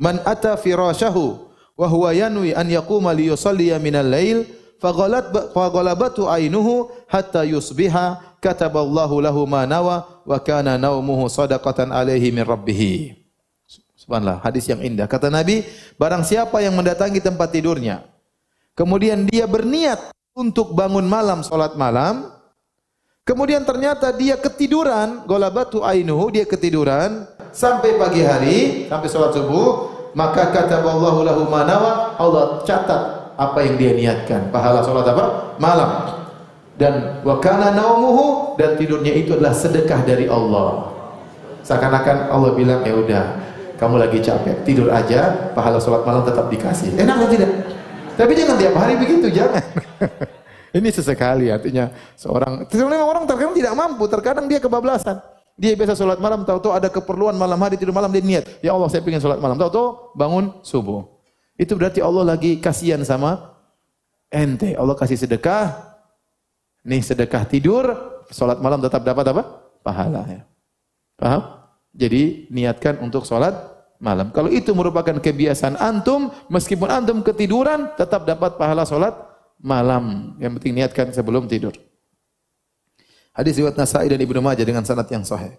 "Man ata firashahu wa huwa yanwi an yaquma li yusalliya minal lail, faghalabatu ainuhu hatta yusbiha kataballahu lahu ma nawa wa kana naumuhu sadaqatan alaihi min rabbih." Subhanallah, hadis yang indah. Kata Nabi, barang siapa yang mendatangi tempat tidurnya, kemudian dia berniat untuk bangun malam, salat malam, kemudian ternyata dia ketiduran, ghalabatu ainuhu, dia ketiduran sampai pagi hari, sampai salat subuh, maka kataballahu lahu ma nawa, Allah catat apa yang dia niatkan, pahala salat apa? Malam. Dan wa kana naumuhu, dan tidurnya itu adalah sedekah dari Allah. Seakan-akan Allah bilang, ya udah, kamu lagi capek, tidur aja, pahala salat malam tetap dikasih. Enak atau tidak? Tapi jangan tiap hari begitu, jangan. Ini sesekali artinya seorang orang terkadang tidak mampu, terkadang dia kebablasan. Dia biasa sholat malam, tahu-tahu ada keperluan malam hari tidur malam dia niat, ya Allah saya ingin sholat malam, tahu-tahu bangun subuh. Itu berarti Allah lagi kasihan sama ente. Allah kasih sedekah, nih sedekah tidur, sholat malam tetap dapat apa? Pahala. Ya. Paham? Jadi niatkan untuk sholat malam. Kalau itu merupakan kebiasaan antum, meskipun antum ketiduran, tetap dapat pahala sholat malam. Yang penting niatkan sebelum tidur. Hadis riwayat Nasa'i dan Ibnu Majah dengan sanad yang sahih.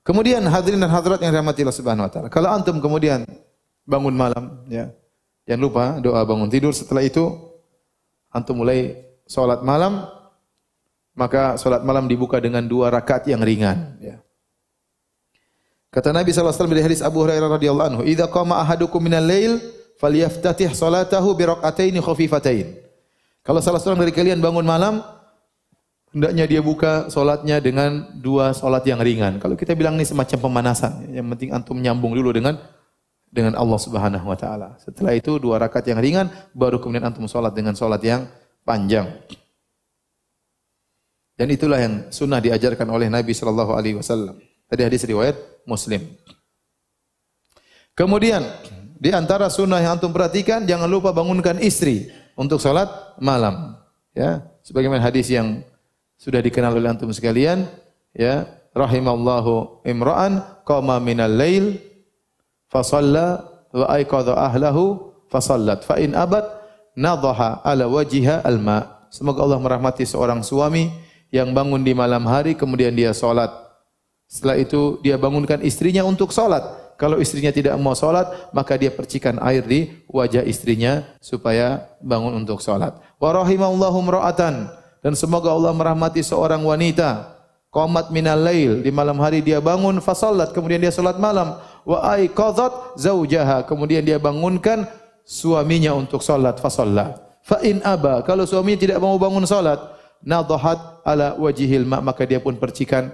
Kemudian hadirin dan hadirat yang dirahmati Allah Subhanahu wa taala. Kalau antum kemudian bangun malam, ya. Jangan lupa doa bangun tidur. Setelah itu antum mulai salat malam, maka salat malam dibuka dengan 2 rakaat yang ringan, ya. Kata Nabi sallallahu alaihi wasallam dari hadis Abu Hurairah radhiyallahu anhu, "Idza qama ahadukum minal lail falyaftatih salatahu bi rak'ataini khafifatain." Kalau salah seorang dari kalian bangun malam, hendaknya dia buka solatnya dengan 2 solat yang ringan. Kalau kita bilang ini semacam pemanasan, yang penting antum nyambung dulu dengan Allah Subhanahu wa taala. Setelah itu 2 rakaat yang ringan, baru kemudian antum solat dengan solat yang panjang. Dan itulah yang sunnah diajarkan oleh Nabi sallallahu alaihi wasallam. Tadi hadis riwayat Muslim. Kemudian di antara sunnah yang antum perhatikan, jangan lupa bangunkan istri untuk salat malam. Ya, sebagaimana hadis yang sudah dikenal oleh antum sekalian, ya, rahimallahu imra'an qama minal lail fa shalla wa ayqadha ahlahu fa shallat fa in abat nadhaha ala wajhiha alma. Semoga Allah merahmati seorang suami yang bangun di malam hari kemudian dia salat. Setelah itu dia bangunkan istrinya untuk salat. Kalau istrinya tidak mau salat, maka dia percikan air di wajah istrinya supaya bangun untuk salat. Wa rahimallahu imra'atan, dan semoga Allah merahmati seorang wanita qamat minal lail, di malam hari dia bangun fa shallat, kemudian dia salat malam, wa aiqadhat zaujaha, kemudian dia bangunkan suaminya untuk salat fa shalla. Fa in aba, kalau suaminya tidak mau bangun salat, nadhahat ala wajhil ma, maka dia pun percikan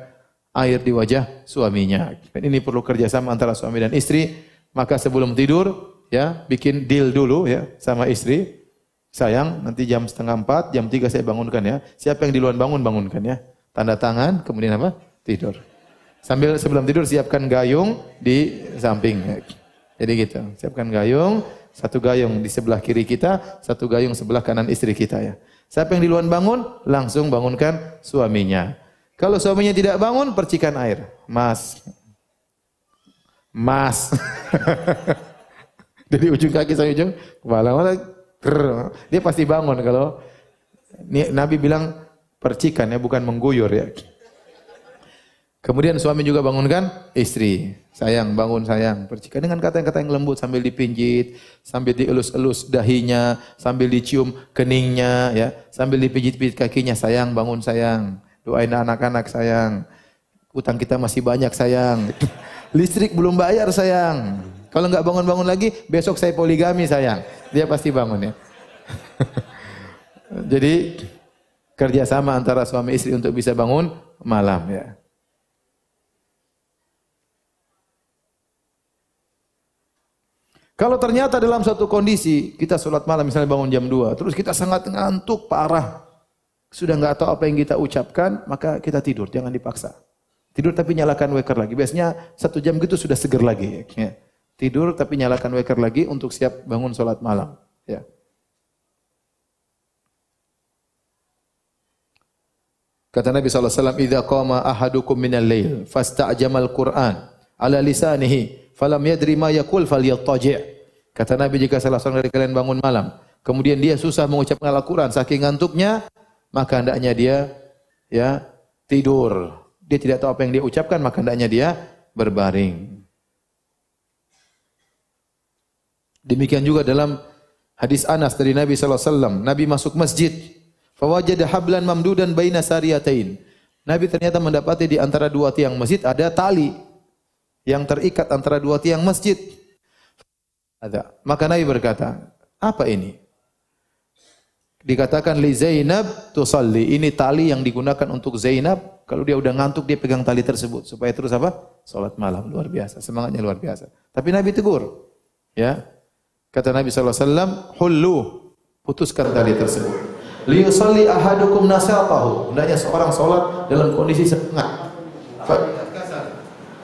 air di wajah suaminya. Dan ini perlu kerjasama antara suami dan istri. Maka sebelum tidur, ya, bikin deal dulu, ya, sama istri. Sayang, nanti jam 3:30, jam 3 saya bangunkan, ya. Siapa yang duluan bangun, bangunkan, ya. Tanda tangan, kemudian apa? Tidur. Sambil sebelum tidur siapkan gayung di samping. Ya. Jadi gitu. Siapkan gayung, 1 gayung di sebelah kiri kita, 1 gayung sebelah kanan istri kita, ya. Siapa yang duluan bangun, langsung bangunkan suaminya. Kalau suaminya tidak bangun, percikan air. Mas. Dari ujung kaki sampai ujung kepala. Dia pasti bangun kalau Nabi bilang percikan, ya, bukan mengguyur, ya. Kemudian suami juga bangunkan istri. Sayang, bangun sayang. Percikan dengan kata-kata yang lembut sambil dipinjit, sambil dielus-elus dahinya, sambil dicium keningnya, ya, sambil dipijit-pijit kakinya. Sayang, bangun sayang. Doain anak-anak sayang. Utang kita masih banyak sayang. Listrik belum bayar sayang. Kalau enggak bangun-bangun lagi, besok saya poligami sayang. Dia pasti bangun, ya. Jadi kerjasama antara suami istri untuk bisa bangun malam, ya. Kalau ternyata dalam suatu kondisi kita sholat malam, misalnya bangun jam 2, terus kita sangat ngantuk parah, sudah enggak tahu apa yang kita ucapkan, maka kita tidur, jangan dipaksa. Tidur tapi nyalakan waker lagi. Biasanya 1 jam gitu sudah seger lagi, ya. Tidur tapi nyalakan waker lagi untuk siap bangun sholat malam, ya. Kata Nabi sallallahu alaihi wasallam, "Idza qama ahadukum minal lail fasta'jamal Qur'an ala lisanihi falam yadri ma yaqul falyattaji'." Kata Nabi, jika salah seorang dari kalian bangun malam, kemudian dia susah mengucapkan Al-Qur'an saking ngantuknya, maka hendaknya dia, ya, tidur. Dia tidak tahu apa yang dia ucapkan, maka hendaknya dia berbaring. Demikian juga dalam hadis Anas dari Nabi sallallahu alaihi wasallam, Nabi masuk masjid, fawajada hablan mamdudan baina sariyatain. Nabi ternyata mendapati di antara 2 tiang masjid ada tali yang terikat antara 2 tiang masjid. Maka Nabi berkata, "Apa ini?" Dikatakan li Zainab tusalli. Ini tali yang digunakan untuk Zainab. Kalau dia udah ngantuk, dia pegang tali tersebut supaya terus apa? Salat malam. Luar biasa, semangatnya luar biasa. Tapi Nabi tegur, ya. Kata Nabi sallallahu alaihi wasallam, "Hullu," putuskan tali tersebut. Li yusalli ahadukum nasatahu. Hendaknya seorang salat dalam kondisi setengah.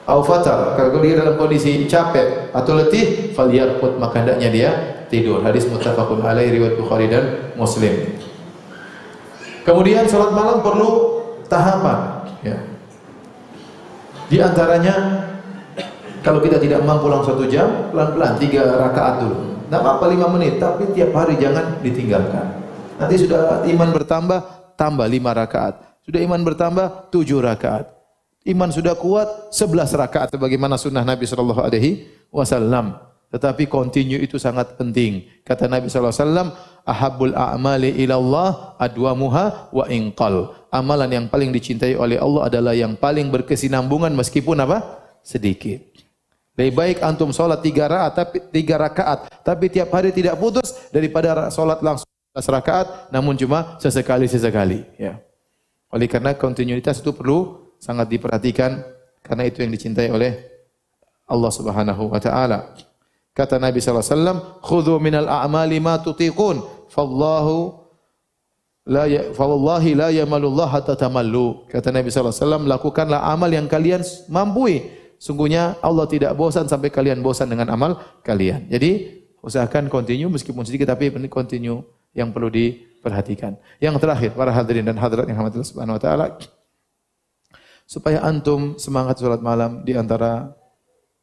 Au fatar, kalau dia dalam kondisi capek atau letih, falyarqud, maka hendaknya dia tidur. Hadis muttafaqun alaihi riwayat Bukhari dan Muslim. Kemudian salat malam perlu tahapan, ya. Di antaranya kalau kita tidak mampu langsung 1 jam, pelan-pelan 3 rakaat dulu. Tidak apa-apa 5 menit, tapi tiap hari jangan ditinggalkan. Nanti sudah iman bertambah, tambah 5 rakaat. Sudah iman bertambah, 7 rakaat. Iman sudah kuat, 11 rakaat sebagaimana sunnah Nabi sallallahu alaihi wasallam. Tetapi continue itu sangat penting. Kata Nabi sallallahu alaihi wasallam, "Ahabbul a'mali ila Allah adwamuha wa inqal." Amalan yang paling dicintai oleh Allah adalah yang paling berkesinambungan meskipun apa? Sedikit. Lebih baik antum salat 3 rakaat tapi tiap hari tidak putus daripada salat langsung 11 rakaat namun cuma sesekali ya. Oleh karena kontinuitas itu perlu sangat diperhatikan karena itu yang dicintai oleh Allah Subhanahu wa taala. Kata Nabi sallallahu alaihi wasallam, "Khudhu minal a'mali ma tutiqun, fawallahi la yamalullah hatta tamallu." Kata Nabi sallallahu alaihi wasallam, lakukanlah amal yang kalian mampu. Sungguhnya Allah tidak bosan sampai kalian bosan dengan amal kalian. Jadi usahakan continue meskipun sedikit tapi continue yang perlu diperhatikan. Yang terakhir, para hadirin dan hadirat yang rahmatillah subhanahu wa taala, supaya antum semangat salat malam, di antara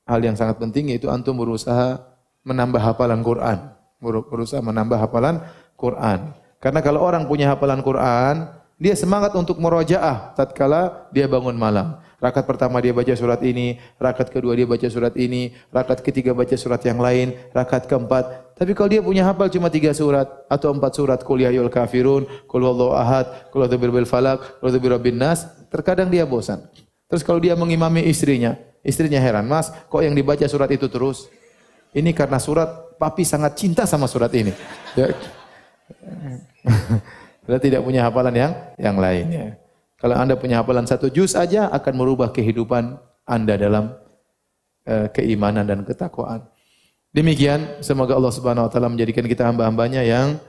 hal yang sangat penting yaitu antum berusaha menambah hafalan Quran. Berusaha menambah hafalan Quran. Karena kalau orang punya hafalan Quran, dia semangat untuk murojaah tatkala dia bangun malam. Rakaat pertama dia baca surat ini, rakaat kedua dia baca surat ini, rakaat ketiga baca surat yang lain, rakaat keempat. Tapi kalau dia punya hafal cuma 3 surat atau 4 surat, Qul ya ayyuhal kafirun, Qul huwallahu ahad, Qul a'udzu birabbil falaq, Qul a'udzu birabbin nas, terkadang dia bosan. Terus kalau dia mengimami istrinya heran, "Mas, kok yang dibaca surat itu terus?" Ini karena surat papi sangat cinta sama surat ini. Dia tidak punya hafalan yang lain ya. Kalau Anda punya hafalan 1 juz aja akan merubah kehidupan Anda dalam keimanan dan ketakwaan. Demikian, semoga Allah Subhanahu wa taala menjadikan kita hamba-hambanya yang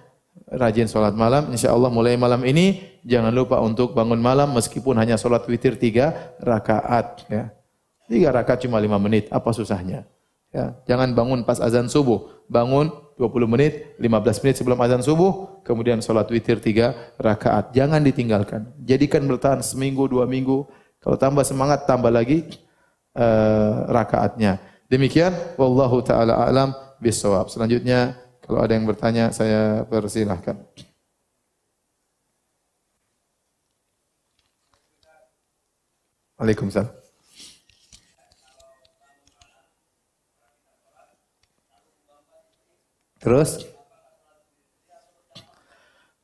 rajin salat malam. Insyaallah mulai malam ini jangan lupa untuk bangun malam meskipun hanya salat witir 3 rakaat ya. 3 rakaat cuma 5 menit, apa susahnya? Ya, jangan bangun pas azan subuh, bangun 20 menit, 15 menit sebelum azan subuh, kemudian salat witir 3 rakaat. Jangan ditinggalkan. Jadikan bertahan seminggu, 2 minggu. Kalau tambah semangat, tambah lagi rakaatnya. Demikian, wallahu taala a'lam bissawab. Selanjutnya, kalau ada yang bertanya, saya persilahkan. Waalaikumsalam. Terus,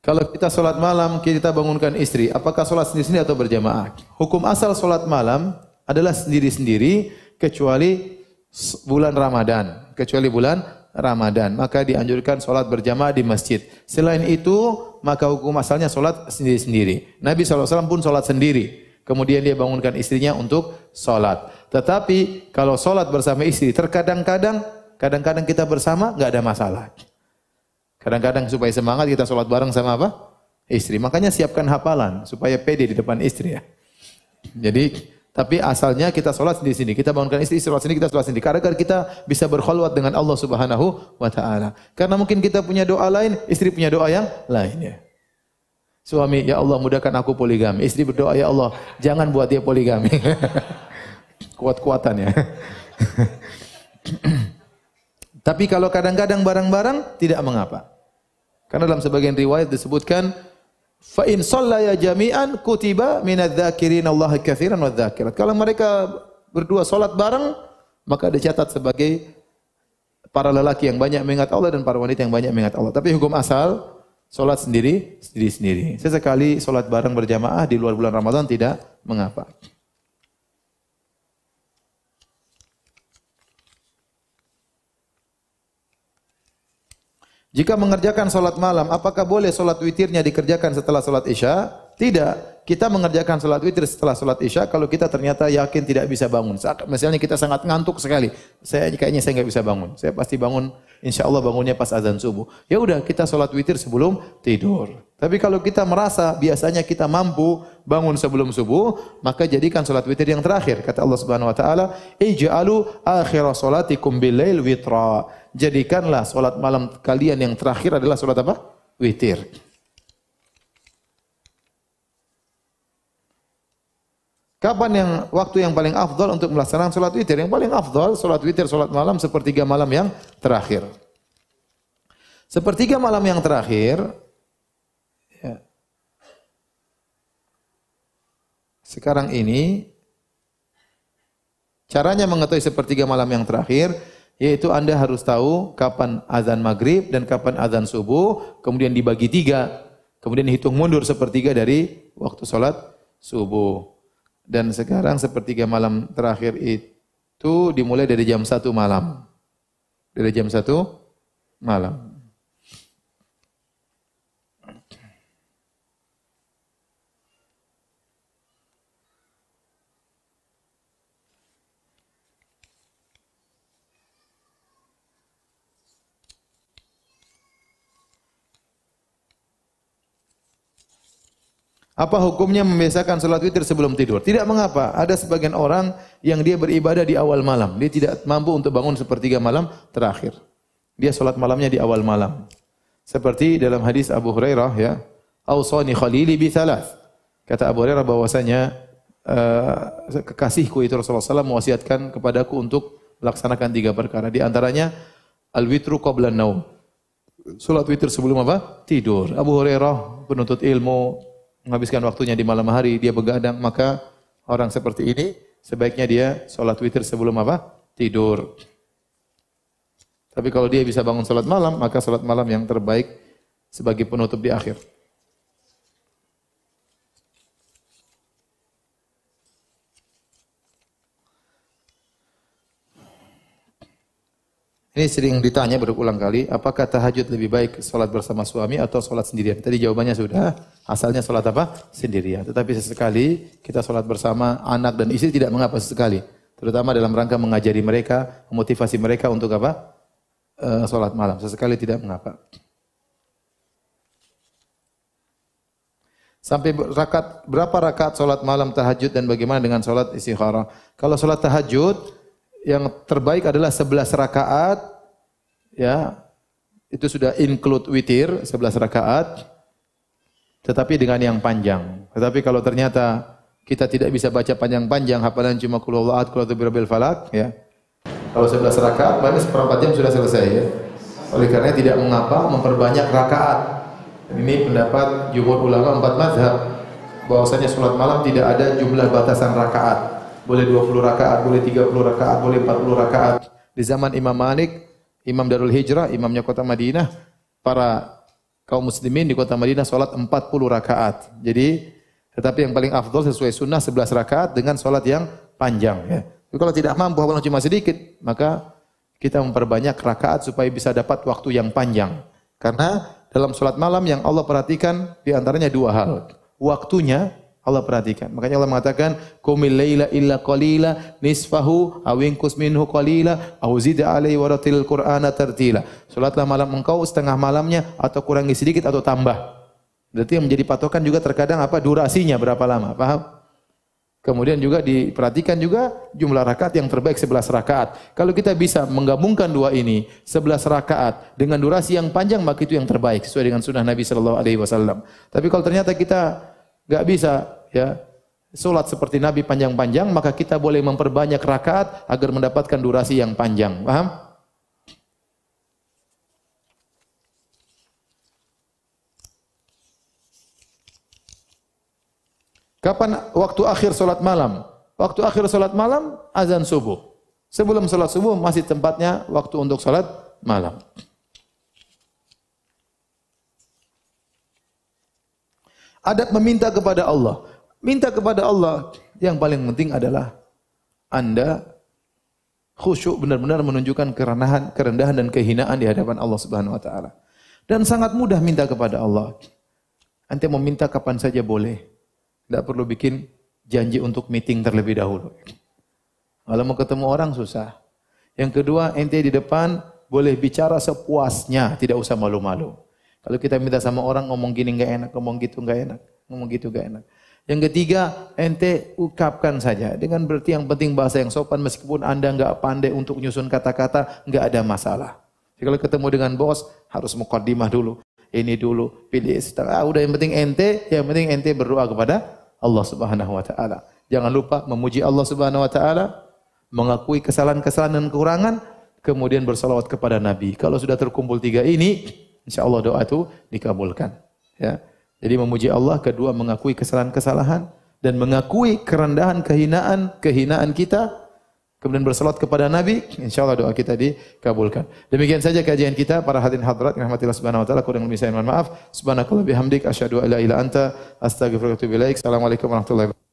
kalau kita sholat malam, kita bangunkan istri, apakah sholat sendiri-sendiri atau berjamaah? Hukum asal sholat malam adalah sendiri-sendiri, kecuali bulan Ramadan. Maka dianjurkan sholat berjamaah di masjid. Selain itu, maka hukum asalnya sholat sendiri-sendiri. Nabi SAW pun sholat sendiri. Kemudian dia bangunkan istrinya untuk sholat. Tetapi, kalau sholat bersama istri, kadang-kadang kita bersama, enggak ada masalah. Kadang-kadang supaya semangat kita sholat bareng sama apa? Istri. Makanya siapkan hafalan supaya pede di depan istri ya. Jadi, tapi asalnya kita sholat sendiri-sendiri. Kita bangunkan istri sholat sendiri, kita sholat sendiri. Karena kita bisa berkhulwat dengan Allah Subhanahu wa taala. Karena mungkin kita punya doa lain, istri punya doa yang lain ya. Suami, ya Allah mudahkan aku poligami. Istri berdoa, ya Allah jangan buat dia poligami. Kuat-kuatan ya. Tapi kalau kadang-kadang bareng-bareng tidak mengapa. Karena dalam sebagian riwayat disebutkan fa in shallaya jami'an kutiba minadz-dzakirin Allah katsiran wadz-dzakirat. Kalau mereka berdua salat bareng maka dicatat sebagai para lelaki yang banyak mengingat Allah dan para wanita yang banyak mengingat Allah. Tapi hukum asal salat sendiri-sendiri. Sesekali salat bareng berjamaah di luar bulan Ramadan tidak mengapa. Jika mengerjakan solat malam, apakah boleh solat witirnya dikerjakan setelah solat isya? Tidak. kita mengerjakan salat witir setelah salat Isya kalau kita ternyata yakin tidak bisa bangun. Misalnya kita sangat ngantuk sekali. Kayaknya saya nggak bisa bangun. Saya pasti bangun, insya Allah bangunnya pas azan subuh. Ya udah kita salat witir sebelum tidur. Tapi kalau kita merasa biasanya kita mampu bangun sebelum subuh, maka jadikan salat witir yang terakhir. Kata Allah Subhanahu wa taala, "Ij'alu akhira salatikum bil-lail witra." Jadikanlah salat malam kalian yang terakhir adalah salat apa? Witir. Kapan waktu yang paling afdal untuk melaksanakan salat witir? Yang paling afdal salat witir salat malam sepertiga malam yang terakhir. Sepertiga malam yang terakhir ya. Sekarang ini caranya mengetahui sepertiga malam yang terakhir yaitu Anda harus tahu kapan azan maghrib dan kapan azan subuh, kemudian dibagi 3, kemudian hitung mundur sepertiga dari waktu salat subuh. Dan sekarang sepertiga malam terakhir itu dimulai dari jam 1 malam. Dari jam 1 malam. Apa hukumnya membiasakan salat witir sebelum tidur? Tidak mengapa. Ada sebagian orang yang dia beribadah di awal malam. Dia tidak mampu untuk bangun sepertiga malam terakhir. Dia salat malamnya di awal malam. Seperti dalam hadis Abu Hurairah ya, "Ausani khalili bi thalath." Kata Abu Hurairah bahwasanya kekasihku itu Rasulullah SAW mewasiatkan kepadaku untuk melaksanakan 3 perkara. Di antaranya al-witru qabla an-naum. Salat witir sebelum apa? Tidur. Abu Hurairah penuntut ilmu menghabiskan waktunya di malam hari, dia begadang, maka orang seperti ini sebaiknya dia salat witir sebelum apa? Tidur. Tapi kalau dia bisa bangun salat malam, maka salat malam yang terbaik sebagai penutup di akhir. Ini sering ditanya berulang kali, apakah tahajud lebih baik salat bersama suami atau salat sendirian? Tadi jawabannya sudah, asalnya salat apa? Sendirian. Tetapi sesekali kita salat bersama anak dan istri tidak mengapa sesekali. Terutama dalam rangka mengajari mereka, memotivasi mereka untuk apa? Salat malam. Sesekali tidak mengapa. Sampai berapa rakaat salat malam tahajud dan bagaimana dengan salat istikharah? Kalau salat tahajud yang terbaik adalah 11 rakaat, ya, itu sudah include witir, 11 rakaat, tetapi dengan yang panjang. Tetapi kalau ternyata kita tidak bisa baca panjang-panjang, hafalan cuma qul huwallahu ahad, qul a'udzu birabbil falaq, ya. Kalau 11 rakaat, berarti seperempat jam sudah selesai, ya. Oleh karena tidak mengapa memperbanyak rakaat. Ini pendapat jumhur ulama 4 mazhab, bahwasanya salat malam tidak ada jumlah batasan rakaat. Boleh 20 rakaat, boleh 30 rakaat, boleh 40 rakaat. Di zaman Imam Malik, Imam Darul Hijrah, imamnya kota Madinah, para kaum muslimin di kota Madinah salat 40 rakaat. Jadi, tetapi yang paling afdal sesuai sunnah 11 rakaat dengan salat yang panjang, ya. Jadi, kalau tidak mampu hafalan cuma sedikit, maka kita memperbanyak rakaat supaya bisa dapat waktu yang panjang. Karena dalam salat malam yang Allah perhatikan di antaranya 2 hal. Waktunya Allah perhatikan. Makanya Allah mengatakan, "Qumil laila illa qalila nisfahu aw inqus minhu qalila aw zid 'alaihi wa ratilil Qur'ana tartila." Salatlah malam engkau setengah malamnya atau kurangi sedikit atau tambah. Berarti yang menjadi patokan juga terkadang apa? Durasinya berapa lama, paham? Kemudian juga diperhatikan juga jumlah rakaat yang terbaik 11 rakaat. Kalau kita bisa menggabungkan 2 ini, 11 rakaat dengan durasi yang panjang, maka itu yang terbaik sesuai dengan sunnah Nabi sallallahu alaihi wasallam. Tapi kalau ternyata kita enggak bisa, ya, salat seperti Nabi panjang-panjang, maka kita boleh memperbanyak rakaat agar mendapatkan durasi yang panjang. Paham? Kapan waktu akhir salat malam? Waktu akhir salat malam azan subuh. Sebelum salat subuh masih tempatnya waktu untuk salat malam. Adab meminta kepada Allah. Minta kepada Allah yang paling penting adalah Anda khusyuk, benar-benar menunjukkan kerendahan dan kehinaan di hadapan Allah Subhanahu wa taala. Dan sangat mudah minta kepada Allah. Anda mau minta kapan saja boleh. Tidak perlu bikin janji untuk meeting terlebih dahulu. Kalau mau ketemu orang susah. Yang kedua, ente di depan boleh bicara sepuasnya, tidak usah malu-malu. Kalau kita minta sama orang ngomong gini enggak enak, ngomong gitu enggak enak, ngomong gitu enggak enak. Yang ketiga, ente ukapkan saja. Dengan berarti yang penting bahasa yang sopan, meskipun Anda enggak pandai untuk nyusun kata-kata, enggak ada masalah. Jadi kalau ketemu dengan bos, harus muqaddimah dulu. Ini dulu, pilih setelah. Udah yang penting ente berdoa kepada Allah Subhanahu wa taala. Jangan lupa memuji Allah Subhanahu wa taala, mengakui kesalahan-kesalahan dan kekurangan, kemudian bersalawat kepada Nabi. Kalau sudah terkumpul 3 ini, insyaallah doa itu dikabulkan. Ya. Jadi memuji Allah, kedua mengakui kesalahan-kesalahan dan mengakui kerendahan, kehinaan kita, kemudian bersalawat kepada Nabi, insyaallah doa kita dikabulkan. Demikian saja kajian kita para hadirin hadirat yang rahmatillah subhanahu wa taala. Kurang lebih saya mohon maaf. Subhanakallah bihamdik asyhadu an la ilaha illa anta astaghfiruka wa atubu ilaik. Assalamualaikum warahmatullahi wabarakatuh.